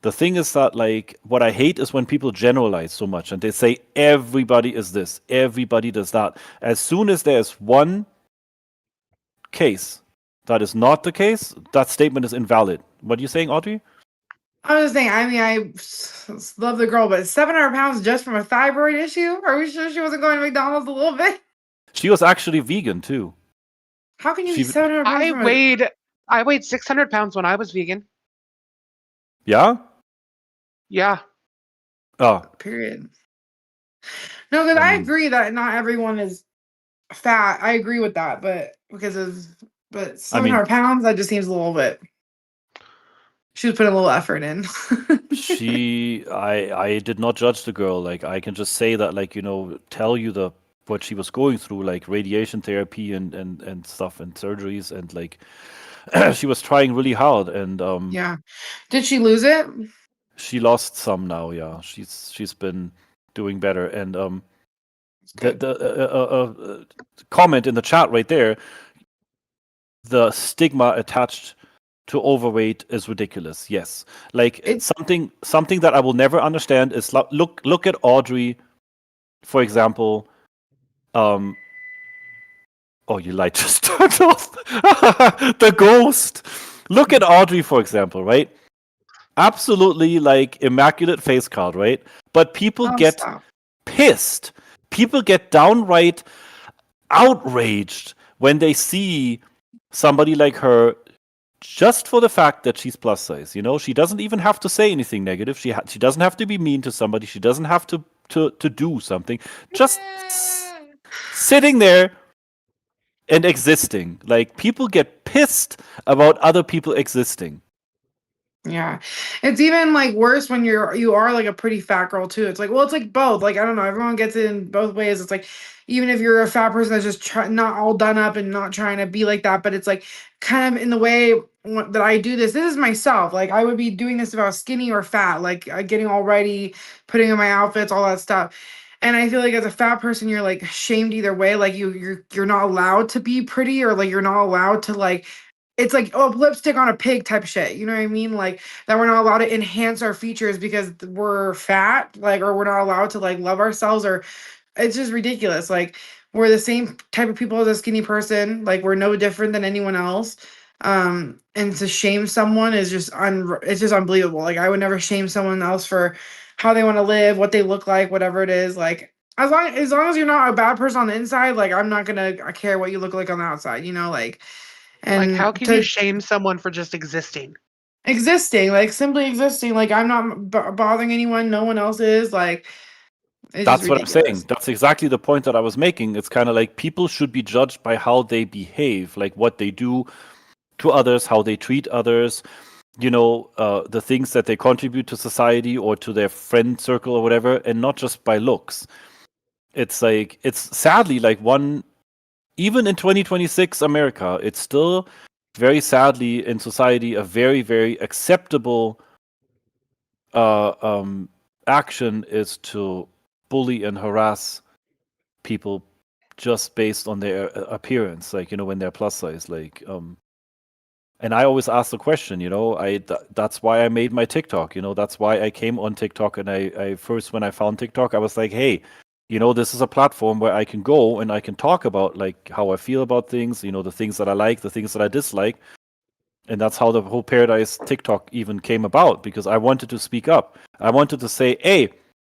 The thing is that, like, what I hate is when people generalize so much and they say everybody is this, everybody does that. As soon as there's one case that is not the case, that statement is invalid. What are you saying, Audrey? I was just saying, I mean, love the girl, but 700 pounds just from a thyroid issue? Are we sure she wasn't going to McDonald's a little bit? She was actually vegan too. How can you She- be 700 pounds I from weighed 600 pounds when I was vegan. Yeah? Yeah. Oh, period? No, because I I mean, agree that not everyone is fat. I agree with that, but I 700 mean, pounds, that just seems a little bit. She was putting a little effort in. I did not judge the girl. Like, I can just say that, like, tell you what she was going through, like radiation therapy and stuff and surgeries, and like she was trying really hard, and Yeah. Did she lose it? she lost some now. Yeah, she's been doing better, and the Good. comment in the chat right there, the stigma attached to overweight is ridiculous. Yes, like It, something that I will never understand is look at Audrey, for example. Oh, your light just turned off. The ghost. Look at Audrey, for example, right? Absolutely like immaculate face card, right? But people oh, get stop. pissed. People get downright outraged when they see somebody like her just for the fact that she's plus size. She doesn't even have to say anything negative. She doesn't have to be mean to somebody. She doesn't have to do something. Just sitting there and existing. Like, people get pissed about other people existing. Yeah. It's even like worse when you are like a pretty fat girl too. It's like, well, it's like both. Like, I don't know, everyone gets it in both ways. It's like, even if you're a fat person that's just not all done up and not trying to be like that, but it's like kind of in the way that I do this. This is myself. Like I would be doing this if I was skinny or fat, like getting all ready, putting on my outfits, all that stuff. And I feel like as a fat person, you're like shamed either way. Like you're not allowed to be pretty, or like you're not allowed to like, it's like, oh, lipstick on a pig type shit. You know what I mean? Like that we're not allowed to enhance our features because we're fat, like, or we're not allowed to like love ourselves, or it's just ridiculous. Like we're the same type of people as a skinny person. Like we're no different than anyone else. And to shame someone is just it's just unbelievable. Like I would never shame someone else for how they want to live, what they look like, whatever it is. Like as long as you're not a bad person on the inside, like I'm not gonna care what you look like on the outside, you know, like. Like, how And can you to shame someone for just existing? existing, like simply existing, like I'm not bothering anyone, no one else is, like it's just That's what I'm saying. ridiculous. That's exactly the point that I was making. It's kind of like people should be judged by how they behave, like what they do to others, how they treat others, the things that they contribute to society or to their friend circle or whatever, and not just by looks. It's like, it's sadly like even in 2026 America, it's still very sadly in society a very, very acceptable action is to bully and harass people just based on their appearance, like when they're plus size, like and I always ask the question, that's why I made my TikTok, that's why I came on TikTok. And I first, when I found TikTok, I was like, hey, this is a platform where I can go and I can talk about like how I feel about things, the things that I like, the things that I dislike. And that's how the whole Paradise TikTok even came about, because I wanted to speak up. I wanted to say, hey,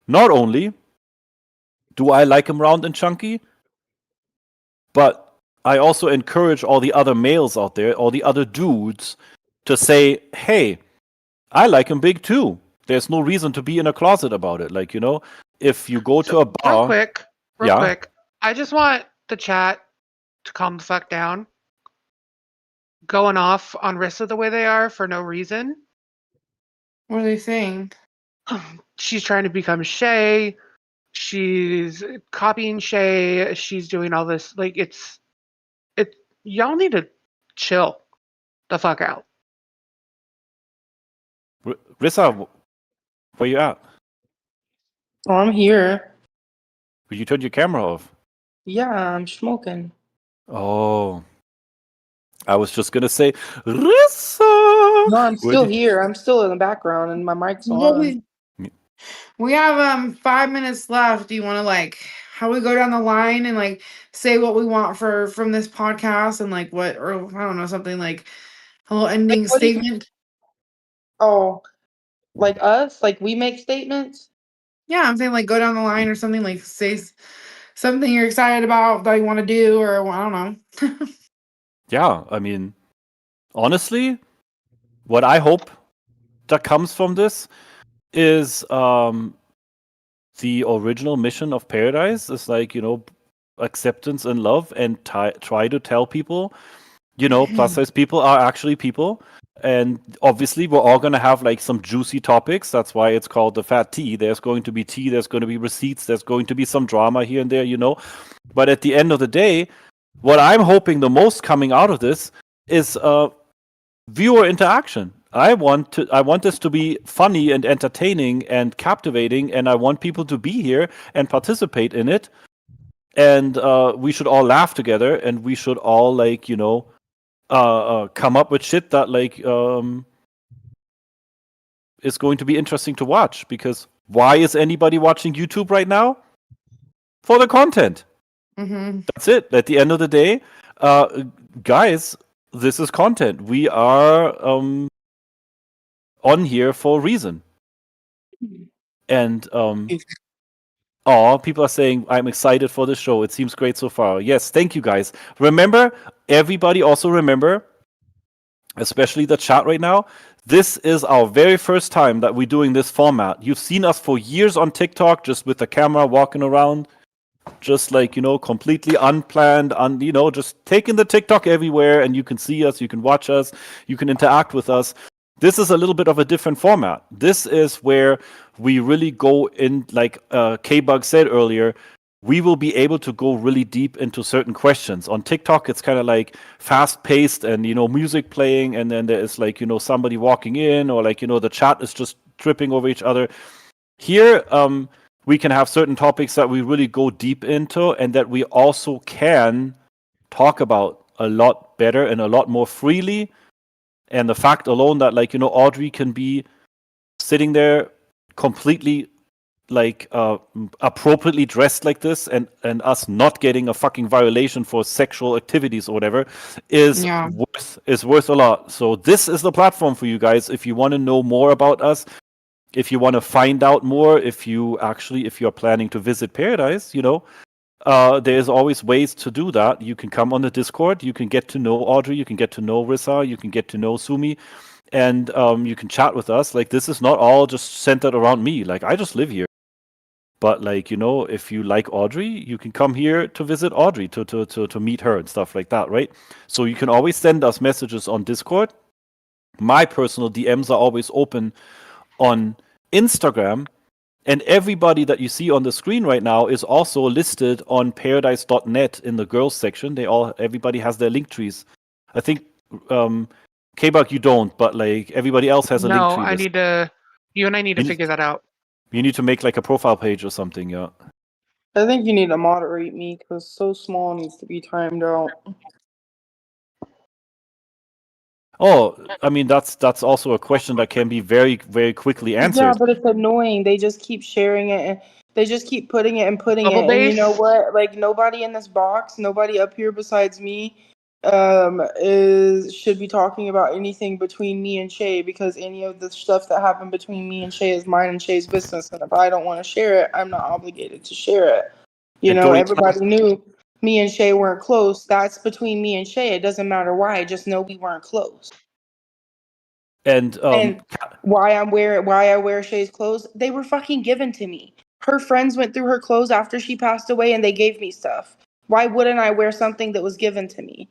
not only do I like him round and chunky, but I also encourage all the other males out there, all the other dudes, to say, hey, I like him big too. There's no reason to be in a closet about it. Like, if you go to a So, real bar. quick, Yeah. I just want the chat to calm the fuck down. Going off on Rissa the way they are for no reason. What are they saying? She's trying to become Shay. She's copying Shay. She's doing all this. Like, y'all need to chill the fuck out. Rissa, where you at? Oh, I'm here. You turned your camera off. Yeah, I'm smoking. Oh. I was just going to say, Rissa! No, I'm Where still did here. I'm still in the background and my mic's Well, on. we have 5 minutes left. Do you want to like how we go down the line and like say what we want from this podcast and like what, or I don't know, something like a little Like, ending what do you, statement? oh, like us? Like we make statements? Yeah, I'm saying like go down the line or something, like say something you're excited about that you want to do, or I don't know. Yeah, I mean, honestly, what I hope that comes from this is the original mission of Paradise is like, acceptance and love, and try to tell people, plus size people are actually people. And obviously, we're all going to have like some juicy topics. That's why it's called the Fat Tea. There's going to be tea, there's going to be receipts, there's going to be some drama here and there, But at the end of the day, what I'm hoping the most coming out of this is viewer interaction. I want this to be funny and entertaining and captivating, and I want people to be here and participate in it. And we should all laugh together, and we should all like come up with shit that like is going to be interesting to watch. Because why is anybody watching YouTube right now? For the content. Mm-hmm. That's it. At the end of the day, guys, this is content. We are on here for a reason. And people are saying, I'm excited for the show. It seems great so far. Yes, thank you guys. Remember, everybody also remember, especially the chat right now, this is our very first time that we're doing this format. You've seen us for years on TikTok, just with the camera walking around, just like, completely unplanned, just taking the TikTok everywhere, and you can see us, you can watch us, you can interact with us. This is a little bit of a different format. This is where we really go in, like K-Bug said earlier, we will be able to go really deep into certain questions. On TikTok, it's kind of like fast paced and, music playing. And then there is like, somebody walking in, or like, the chat is just tripping over each other. Here, we can have certain topics that we really go deep into, and that we also can talk about a lot better and a lot more freely. And the fact alone that, like, Audrey can be sitting there completely like appropriately dressed like this, and us not getting a fucking violation for sexual activities or whatever is Yeah. worth a lot. So this is the platform for you guys if you want to know more about us, if you want to find out more, if you're planning to visit paradise, there's always ways to do that. You can come on the Discord, you can get to know Audrey, you can get to know Rissa, you can get to know Sumi, and you can chat with us. Like, this is not all just centered around me. Like, I just live here. But, like, if you like Audrey, you can come here to visit Audrey, to meet her and stuff like that, right? So you can always send us messages on Discord. My personal DMs are always open on Instagram. And everybody that you see on the screen right now is also listed on paradise.net in the girls section. Everybody has their link trees. I think K-Buck, you don't, but like everybody else has a link No, tree. you and I need to figure that out. You need to make like a profile page or something, yeah. I think you need to moderate me because So Small needs to be timed out. Oh, I mean, that's also a question that can be very, very quickly answered. Yeah, but it's annoying. They just keep sharing it and they just keep putting it and putting Double it. And you know base? what? Like nobody in this box, nobody up here besides me, should be talking about anything between me and Shay, because any of the stuff that happened between me and Shay is mine and Shay's business. And if I don't want to share it, I'm not obligated to share it. You And know, Tori, everybody knew me and Shay weren't close. That's between me and Shay. It doesn't matter why. Just know we weren't close. and And why I wear Shay's clothes, they were fucking given to me. Her friends went through her clothes after she passed away and they gave me stuff. Why wouldn't I wear something that was given to me?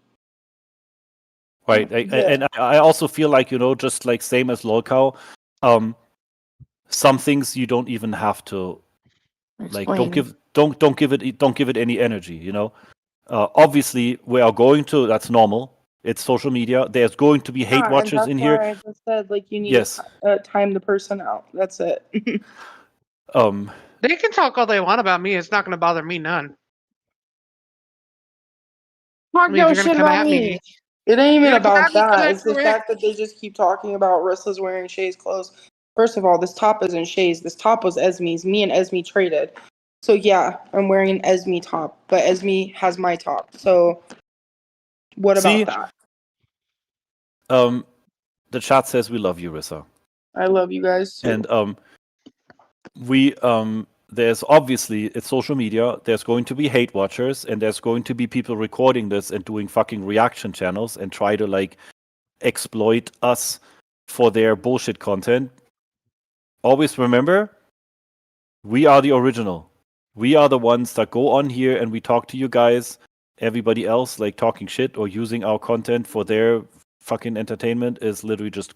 right, and I also feel like, just like same as Lolcow, some things you don't even have to like don't give it any energy, obviously we are going to, that's normal, it's social media, there's going to be hate Yeah, watchers and in that's here. why I just said, like, you need Yes. to time the person out. That's it. They can talk all they want about me. It's not going to bother me none. Talk I mean, if no you're going shit to come about at me. me, It ain't even you're gonna come at about me, come that. at It's the me. fact that they just keep talking about Rissa's wearing Shay's clothes. First of all, this top isn't Shay's. This top was Esme's. Me and Esme traded. So yeah, I'm wearing an Esme top, but Esme has my top. So what See, about that? the chat says we love you, Rissa. I love you guys too. And we there's obviously, it's social media, there's going to be hate watchers, and there's going to be people recording this and doing fucking reaction channels and try to like exploit us for their bullshit content. Always remember, we are the original. We are the ones that go on here and we talk to you guys. Everybody else, like talking shit or using our content for their fucking entertainment, is literally just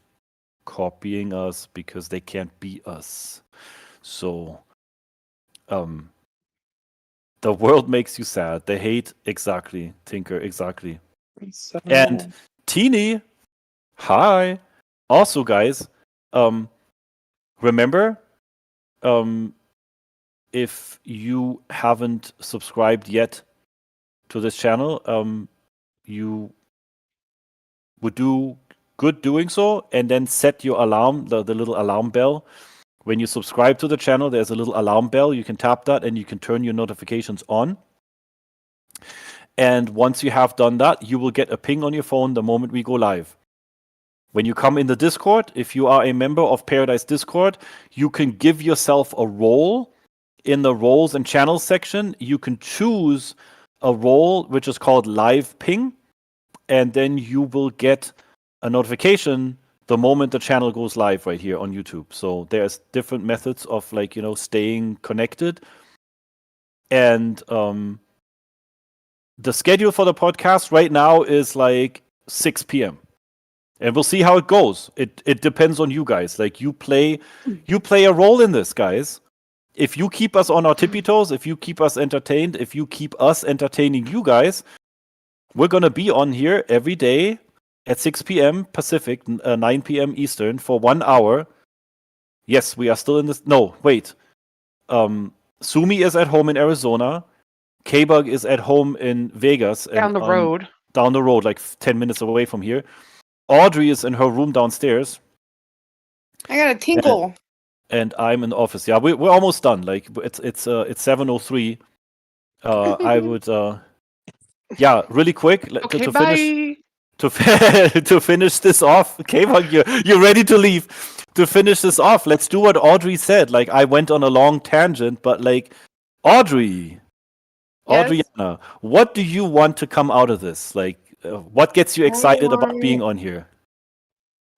copying us because they can't be us. So, the world makes you sad. They hate, exactly. Tinker, exactly. So, And Teeny, hi. Also, guys, remember, if you haven't subscribed yet to this channel, you would do good doing so, and then set your alarm, the little alarm bell. When you subscribe to the channel, there's a little alarm bell. You can tap that and you can turn your notifications on. And once you have done that, you will get a ping on your phone the moment we go live. When you come in the Discord, if you are a member of Paradise Discord, you can give yourself a role. In the roles and channels section, you can choose a role which is called live ping, and then you will get a notification the moment the channel goes live right here on YouTube. So there's different methods of like, staying connected. And the schedule for the podcast right now is like 6 p.m. And we'll see how it goes. It depends on you guys. Like, you play a role in this, guys. if you keep us on our tippy toes, if you keep us entertained, if you keep us entertaining you guys, we're gonna be on here every day at 6 p.m. Pacific, 9 p.m. Eastern for 1 hour. Yes, we are still in this. No, wait. Sumi is at home in Arizona. K-Bug is at home in Vegas and Down the road. down the road, like 10 minutes away from here. Audrey is in her room downstairs, I got a tinkle. and I'm in the office. Yeah, we're almost done. Like it's 7:03. I would yeah, really quick Okay, to finish bye. to finish this off. K-Bug, you're ready to leave. To finish this off, let's do what Audrey said. Like I went on a long tangent, but like Audrey. Yes. Audriana, what do you want to come out of this? Like, what gets you excited about being on here?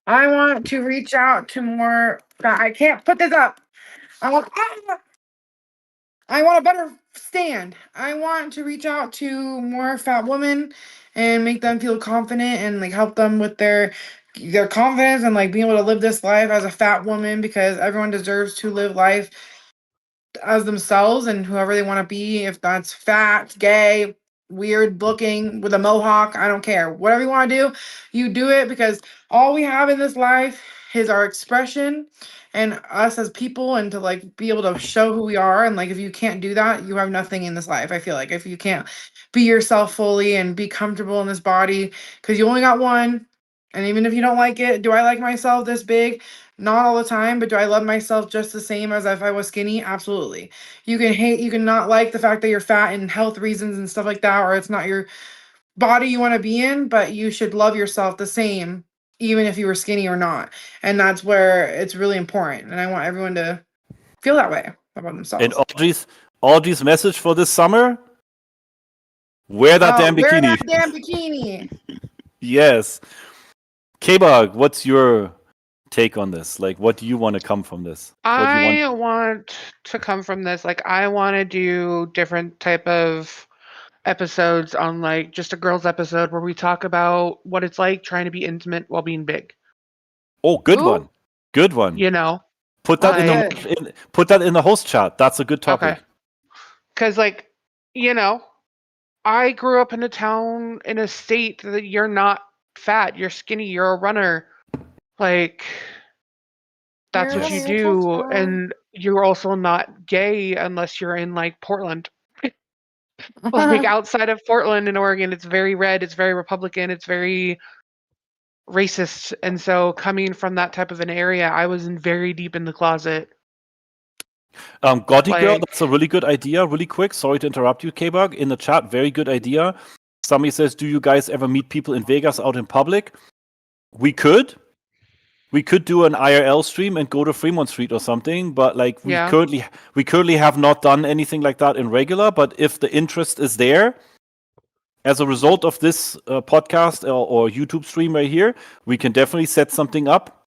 I want to reach out to more. I can't put this up. I want. I want a better stand. I want to reach out to more fat women and make them feel confident and like help them with their confidence and like being able to live this life as a fat woman because everyone deserves to live life as themselves and whoever they want to be, if that's fat, gay, weird looking with a mohawk, I don't care. Whatever you want to do, you do it because all we have in this life is our expression and us as people and to like be able to show who we are. And like if you can't do that, you have nothing in this life. I feel like if you can't be yourself fully and be comfortable in this body, because you only got one. And even if you don't like it, do I like myself this big? Not all the time, but do I love myself just the same as if I was skinny? Absolutely. You can not like the fact that you're fat and health reasons and stuff like that, or it's not your body you want to be in, but you should love yourself the same, even if you were skinny or not. And that's where it's really important. And I want everyone to feel that way about And themselves. Audrey's message for this summer: wear that damn Wear bikini. that damn bikini. Yes. K-Bug, what's your take on this? Like, what do you want to come from this? What do you want? I want to come from this. Like, I want to do different type of episodes on like just a girls episode where we talk about what it's like trying to be intimate while being big. Oh, good Ooh. one. Good one. You know, Put that Like- put that in the host chat. That's a good topic. okay, because like you know, I grew up in a town in a state that you're not fat, you're skinny, you're a runner. Like that's You're what you a little do, star. and you're also not gay unless you're in like Portland. Like outside of Portland in Oregon, it's very red, it's very Republican, it's very racist. And so coming from that type of an area, I was in very deep in the closet. Gaudy Girl, Like, that's a really good idea. Really quick, sorry to interrupt you, K-Bug. In the chat, very good idea. Somebody says, do you guys ever meet people in Vegas out in public? We could. We could do an IRL stream and go to Fremont Street or something, but like we yeah. currently have not done anything like that in regular. But if the interest is there, as a result of this podcast or YouTube stream right here, we can definitely set something up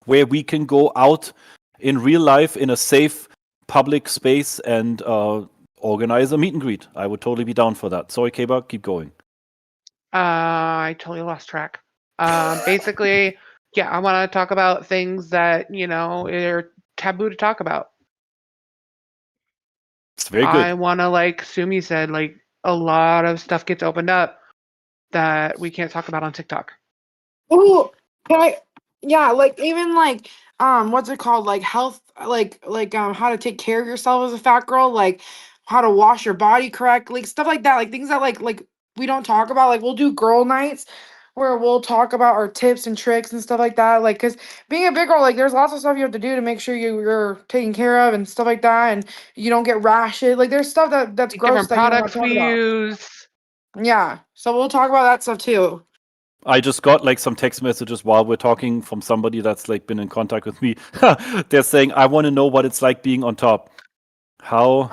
where we can go out in real life in a safe public space and organize a meet and greet. I would totally be down for that. Sorry, K-Bug, keep going. I totally lost track. Basically, yeah, I want to talk about things that, you know, are taboo to talk about. It's very good. I want to, like Sumi said, like a lot of stuff gets opened up that we can't talk about on TikTok. Ooh, can I? Yeah, like even like what's it called? Like health, how to take care of yourself as a fat girl, like how to wash your body correctly, stuff like that. Like things that like we don't talk about. Like we'll do girl nights where we'll talk about our tips and tricks and stuff like that. Like, cause being a big girl, like there's lots of stuff you have to do to make sure you're taken care of and stuff like that, and you don't get rashes. Like there's stuff that's gross Different that you don't want products to talk we about. use. Yeah, so we'll talk about that stuff too. I just got like some text messages while we're talking from somebody that's like been in contact with me. They're saying, I want to know what it's like being on top. How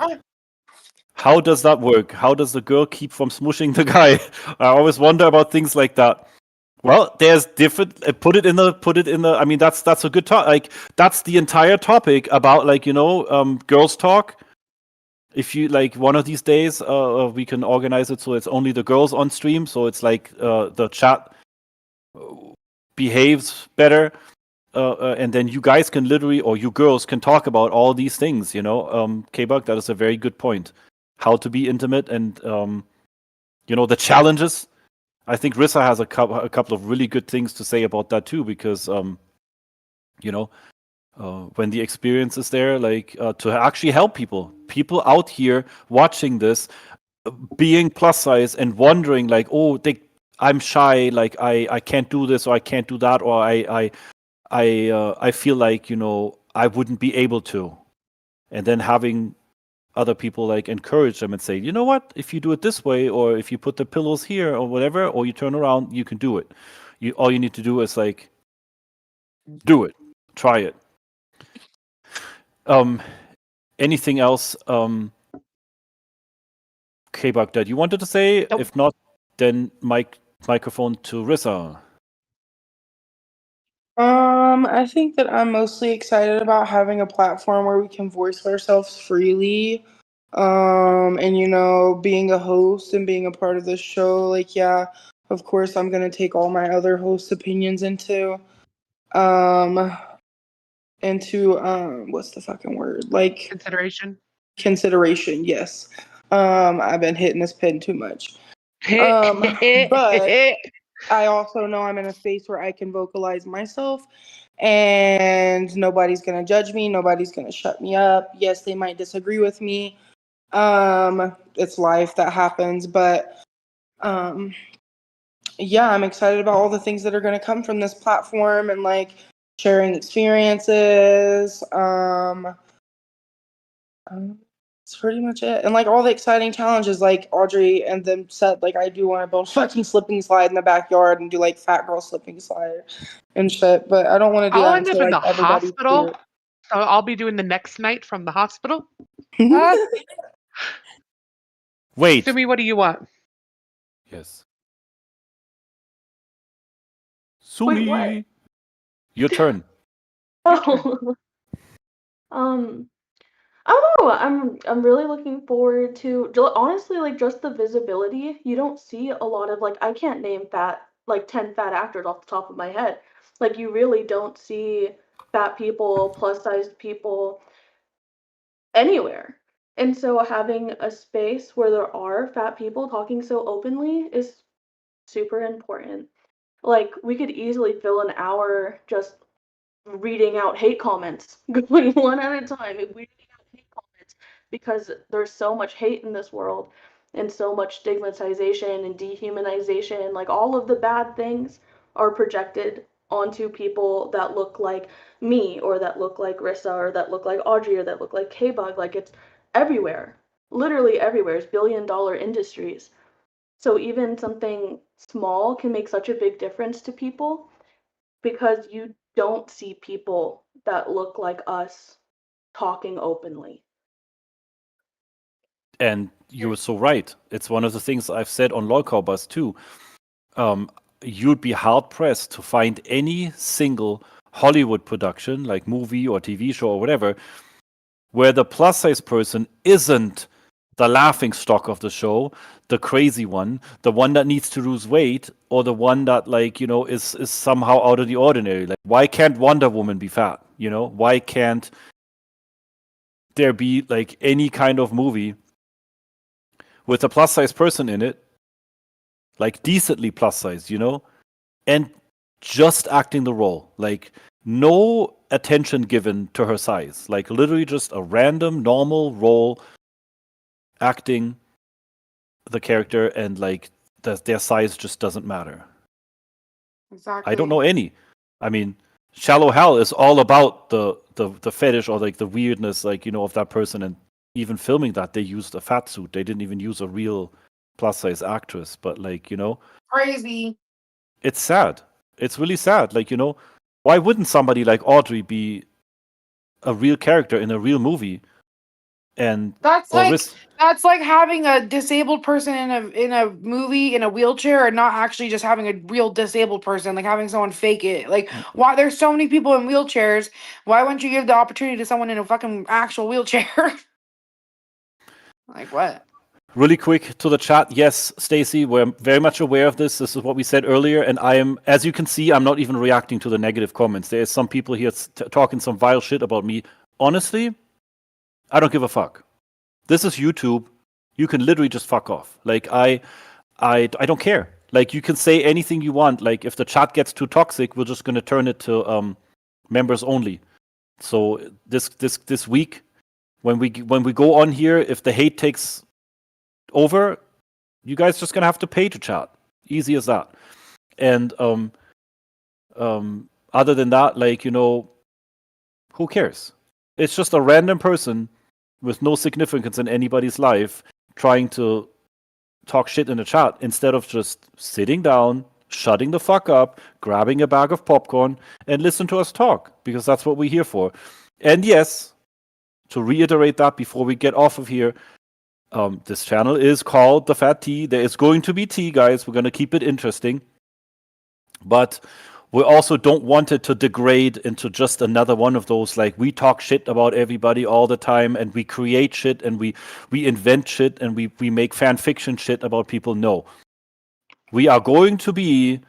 does that work? How does the girl keep from smushing the guy? I always wonder about things like that. Well, there's different. Put it in the. I mean, that's a good talk. Like that's the entire topic about like girls talk. If you like one of these days, we can organize it so it's only the girls on stream. So it's like the chat behaves better. and then you guys can literally, or you girls can talk about all these things. K-Bug, that is a very good point. How to be intimate, and the challenges. I think Rissa has a couple of really good things to say about that too, because when the experience is there, to actually help people out here watching this, being plus size and wondering like, oh, I'm shy, like I can't do this or I can't do that, or I feel like I wouldn't be able to, and then having other people like encourage them and say, you know what, if you do it this way, or if you put the pillows here or whatever, or you turn around, you can do it. All you need to do is like do it, try it. Anything else, K-Bug, that you wanted to say? Nope. If not, then microphone to Rissa. I think that I'm mostly excited about having a platform where we can voice ourselves freely. And being a host and being a part of this show, like, yeah, of course I'm gonna take all my other host opinions into what's the fucking word? Like consideration, yes. I've been hitting this pen too much. But I also know I'm in a space where I can vocalize myself and nobody's going to judge me. Nobody's going to shut me up. Yes, they might disagree with me. It's life that happens. But yeah, I'm excited about all the things that are going to come from this platform and like sharing experiences. That's pretty much it. And like all the exciting challenges, like Audrey and them said, like I do want to build fucking slipping slide in the backyard and do like fat girl slipping slide and shit. But I don't want to do I'll that end up until in like the everybody's hospital, so I'll be doing the next night from the hospital. here. Wait. Sumi, what do you want? Yes. Wait, Sumi. what? Your turn. Oh. I don't know. I'm really looking forward to honestly like just the visibility. You don't see a lot of like I can't name 10 fat actors off the top of my head. Like you really don't see fat people, plus sized people anywhere. And so having a space where there are fat people talking so openly is super important. Like we could easily fill an hour just reading out hate comments, going one at a time, and reading out hate comments because there's so much hate in this world and so much stigmatization and dehumanization. Like all of the bad things are projected onto people that look like me or that look like Rissa or that look like Audrey or that look like K-Bug. Like it's everywhere, literally everywhere. It's billion-dollar industries. So even something small can make such a big difference to people because you don't see people that look like us talking openly. And you were so right. It's one of the things I've said on Lolcow Bus too. You'd be hard pressed to find any single Hollywood production, like movie or TV show or whatever, where the plus size person isn't the laughing stock of the show, the crazy one, the one that needs to lose weight, or the one that is somehow out of the ordinary. Like, why can't Wonder Woman be fat? Why can't there be like any kind of movie with a plus size person in it, like decently plus size, and just acting the role, like no attention given to her size, like literally just a random normal role, acting the character, and like their size just doesn't matter. Exactly. I don't know any. I mean, Shallow Hell is all about the fetish or like the weirdness, like of that person. And even filming that, they used a fat suit. They didn't even use a real plus size actress. But like Crazy. it's sad. It's really sad. Like why wouldn't somebody like Audrey be a real character in a real movie? And That's or like having a disabled person in a movie in a wheelchair and not actually just having a real disabled person, like having someone fake it. Like why there's so many people in wheelchairs, why wouldn't you give the opportunity to someone in a fucking actual wheelchair? Like what? Really quick to the chat. Yes, Stacy, we're very much aware of this. This is what we said earlier, and I am, as you can see, I'm not even reacting to the negative comments. There is some people here talking some vile shit about me. Honestly, I don't give a fuck. This is YouTube. You can literally just fuck off. Like I don't care. Like you can say anything you want. Like if the chat gets too toxic, we're just gonna turn it to members only. So this week, when we go on here, if the hate takes over, you guys just gonna have to pay to chat. Easy as that. And other than that, like, you know, who cares? It's just a random person with no significance in anybody's life trying to talk shit in the chat instead of just sitting down, shutting the fuck up, grabbing a bag of popcorn, and listen to us talk, because that's what we're here for. And yes, to reiterate that before we get off of here, this channel is called The Fat Tea. There is going to be tea, guys. We're going to keep it interesting. But we also don't want it to degrade into just another one of those, like, we talk shit about everybody all the time, and we create shit, and we invent shit, and we make fan fiction shit about people. No. We are going to be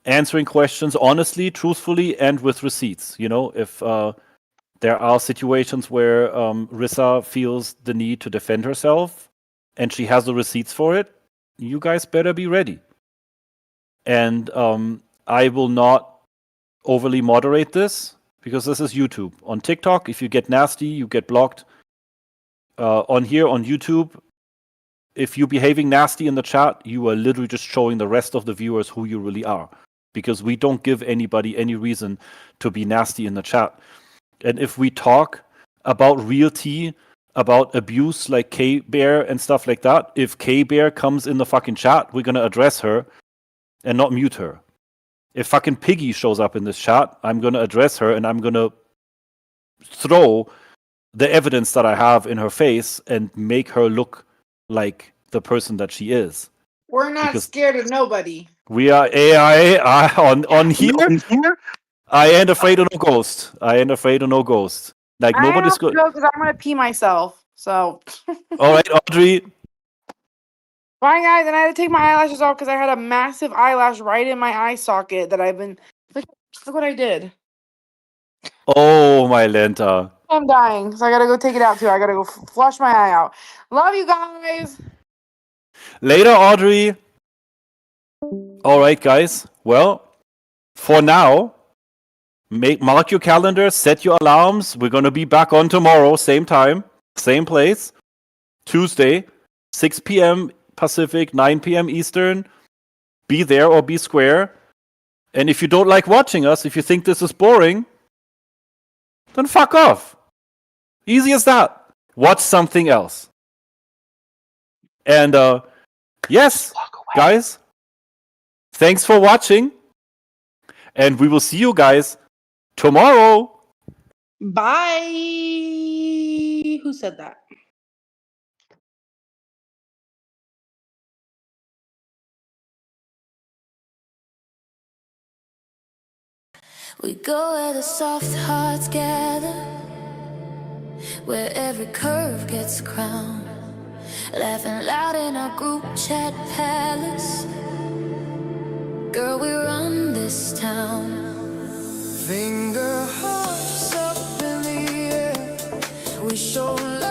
answering questions honestly, truthfully, and with receipts. You know, if there are situations where Rissa feels the need to defend herself, and she has the receipts for it, you guys better be ready. And I will not overly moderate this, because this is YouTube. On TikTok, if you get nasty, you get blocked. On here, on YouTube, if you're behaving nasty in the chat, you are literally just showing the rest of the viewers who you really are, because we don't give anybody any reason to be nasty in the chat. And if we talk about real tea, about abuse like K-Bear and stuff like that, if K-Bear comes in the fucking chat, we're going to address her and not mute her. If fucking Piggy shows up in this chat, I'm going to address her, and I'm going to throw the evidence that I have in her face and make her look like the person that she is. We're not Because scared of nobody. we are AI on here. I ain't afraid of no ghost. I ain't afraid of no ghost. Like, I nobody's have to good. go because I'm gonna pee myself. So All right, Audrey. bye, guys. And I had to take my eyelashes off because I had a massive eyelash right in my eye socket that I've been. Look what I did. Oh, my Lenta. I'm dying, so I gotta go take it out too. I gotta go flush my eye out. Love you guys. Later, Audrey. All right, guys. Well, for now, mark your calendar, set your alarms. We're going to be back on tomorrow, same time, same place. Tuesday, 6 p.m. Pacific, 9 p.m. Eastern. Be there or be square. And if you don't like watching us, if you think this is boring, then fuck off. Easy as that. Watch something else. And yes, guys, thanks for watching. And we will see you guys tomorrow. Bye. Who said that? We go where the soft hearts gather, where every curve gets crowned, laughing loud in our group chat palace. Girl, we run this town. Finger hearts up in the air, we show love.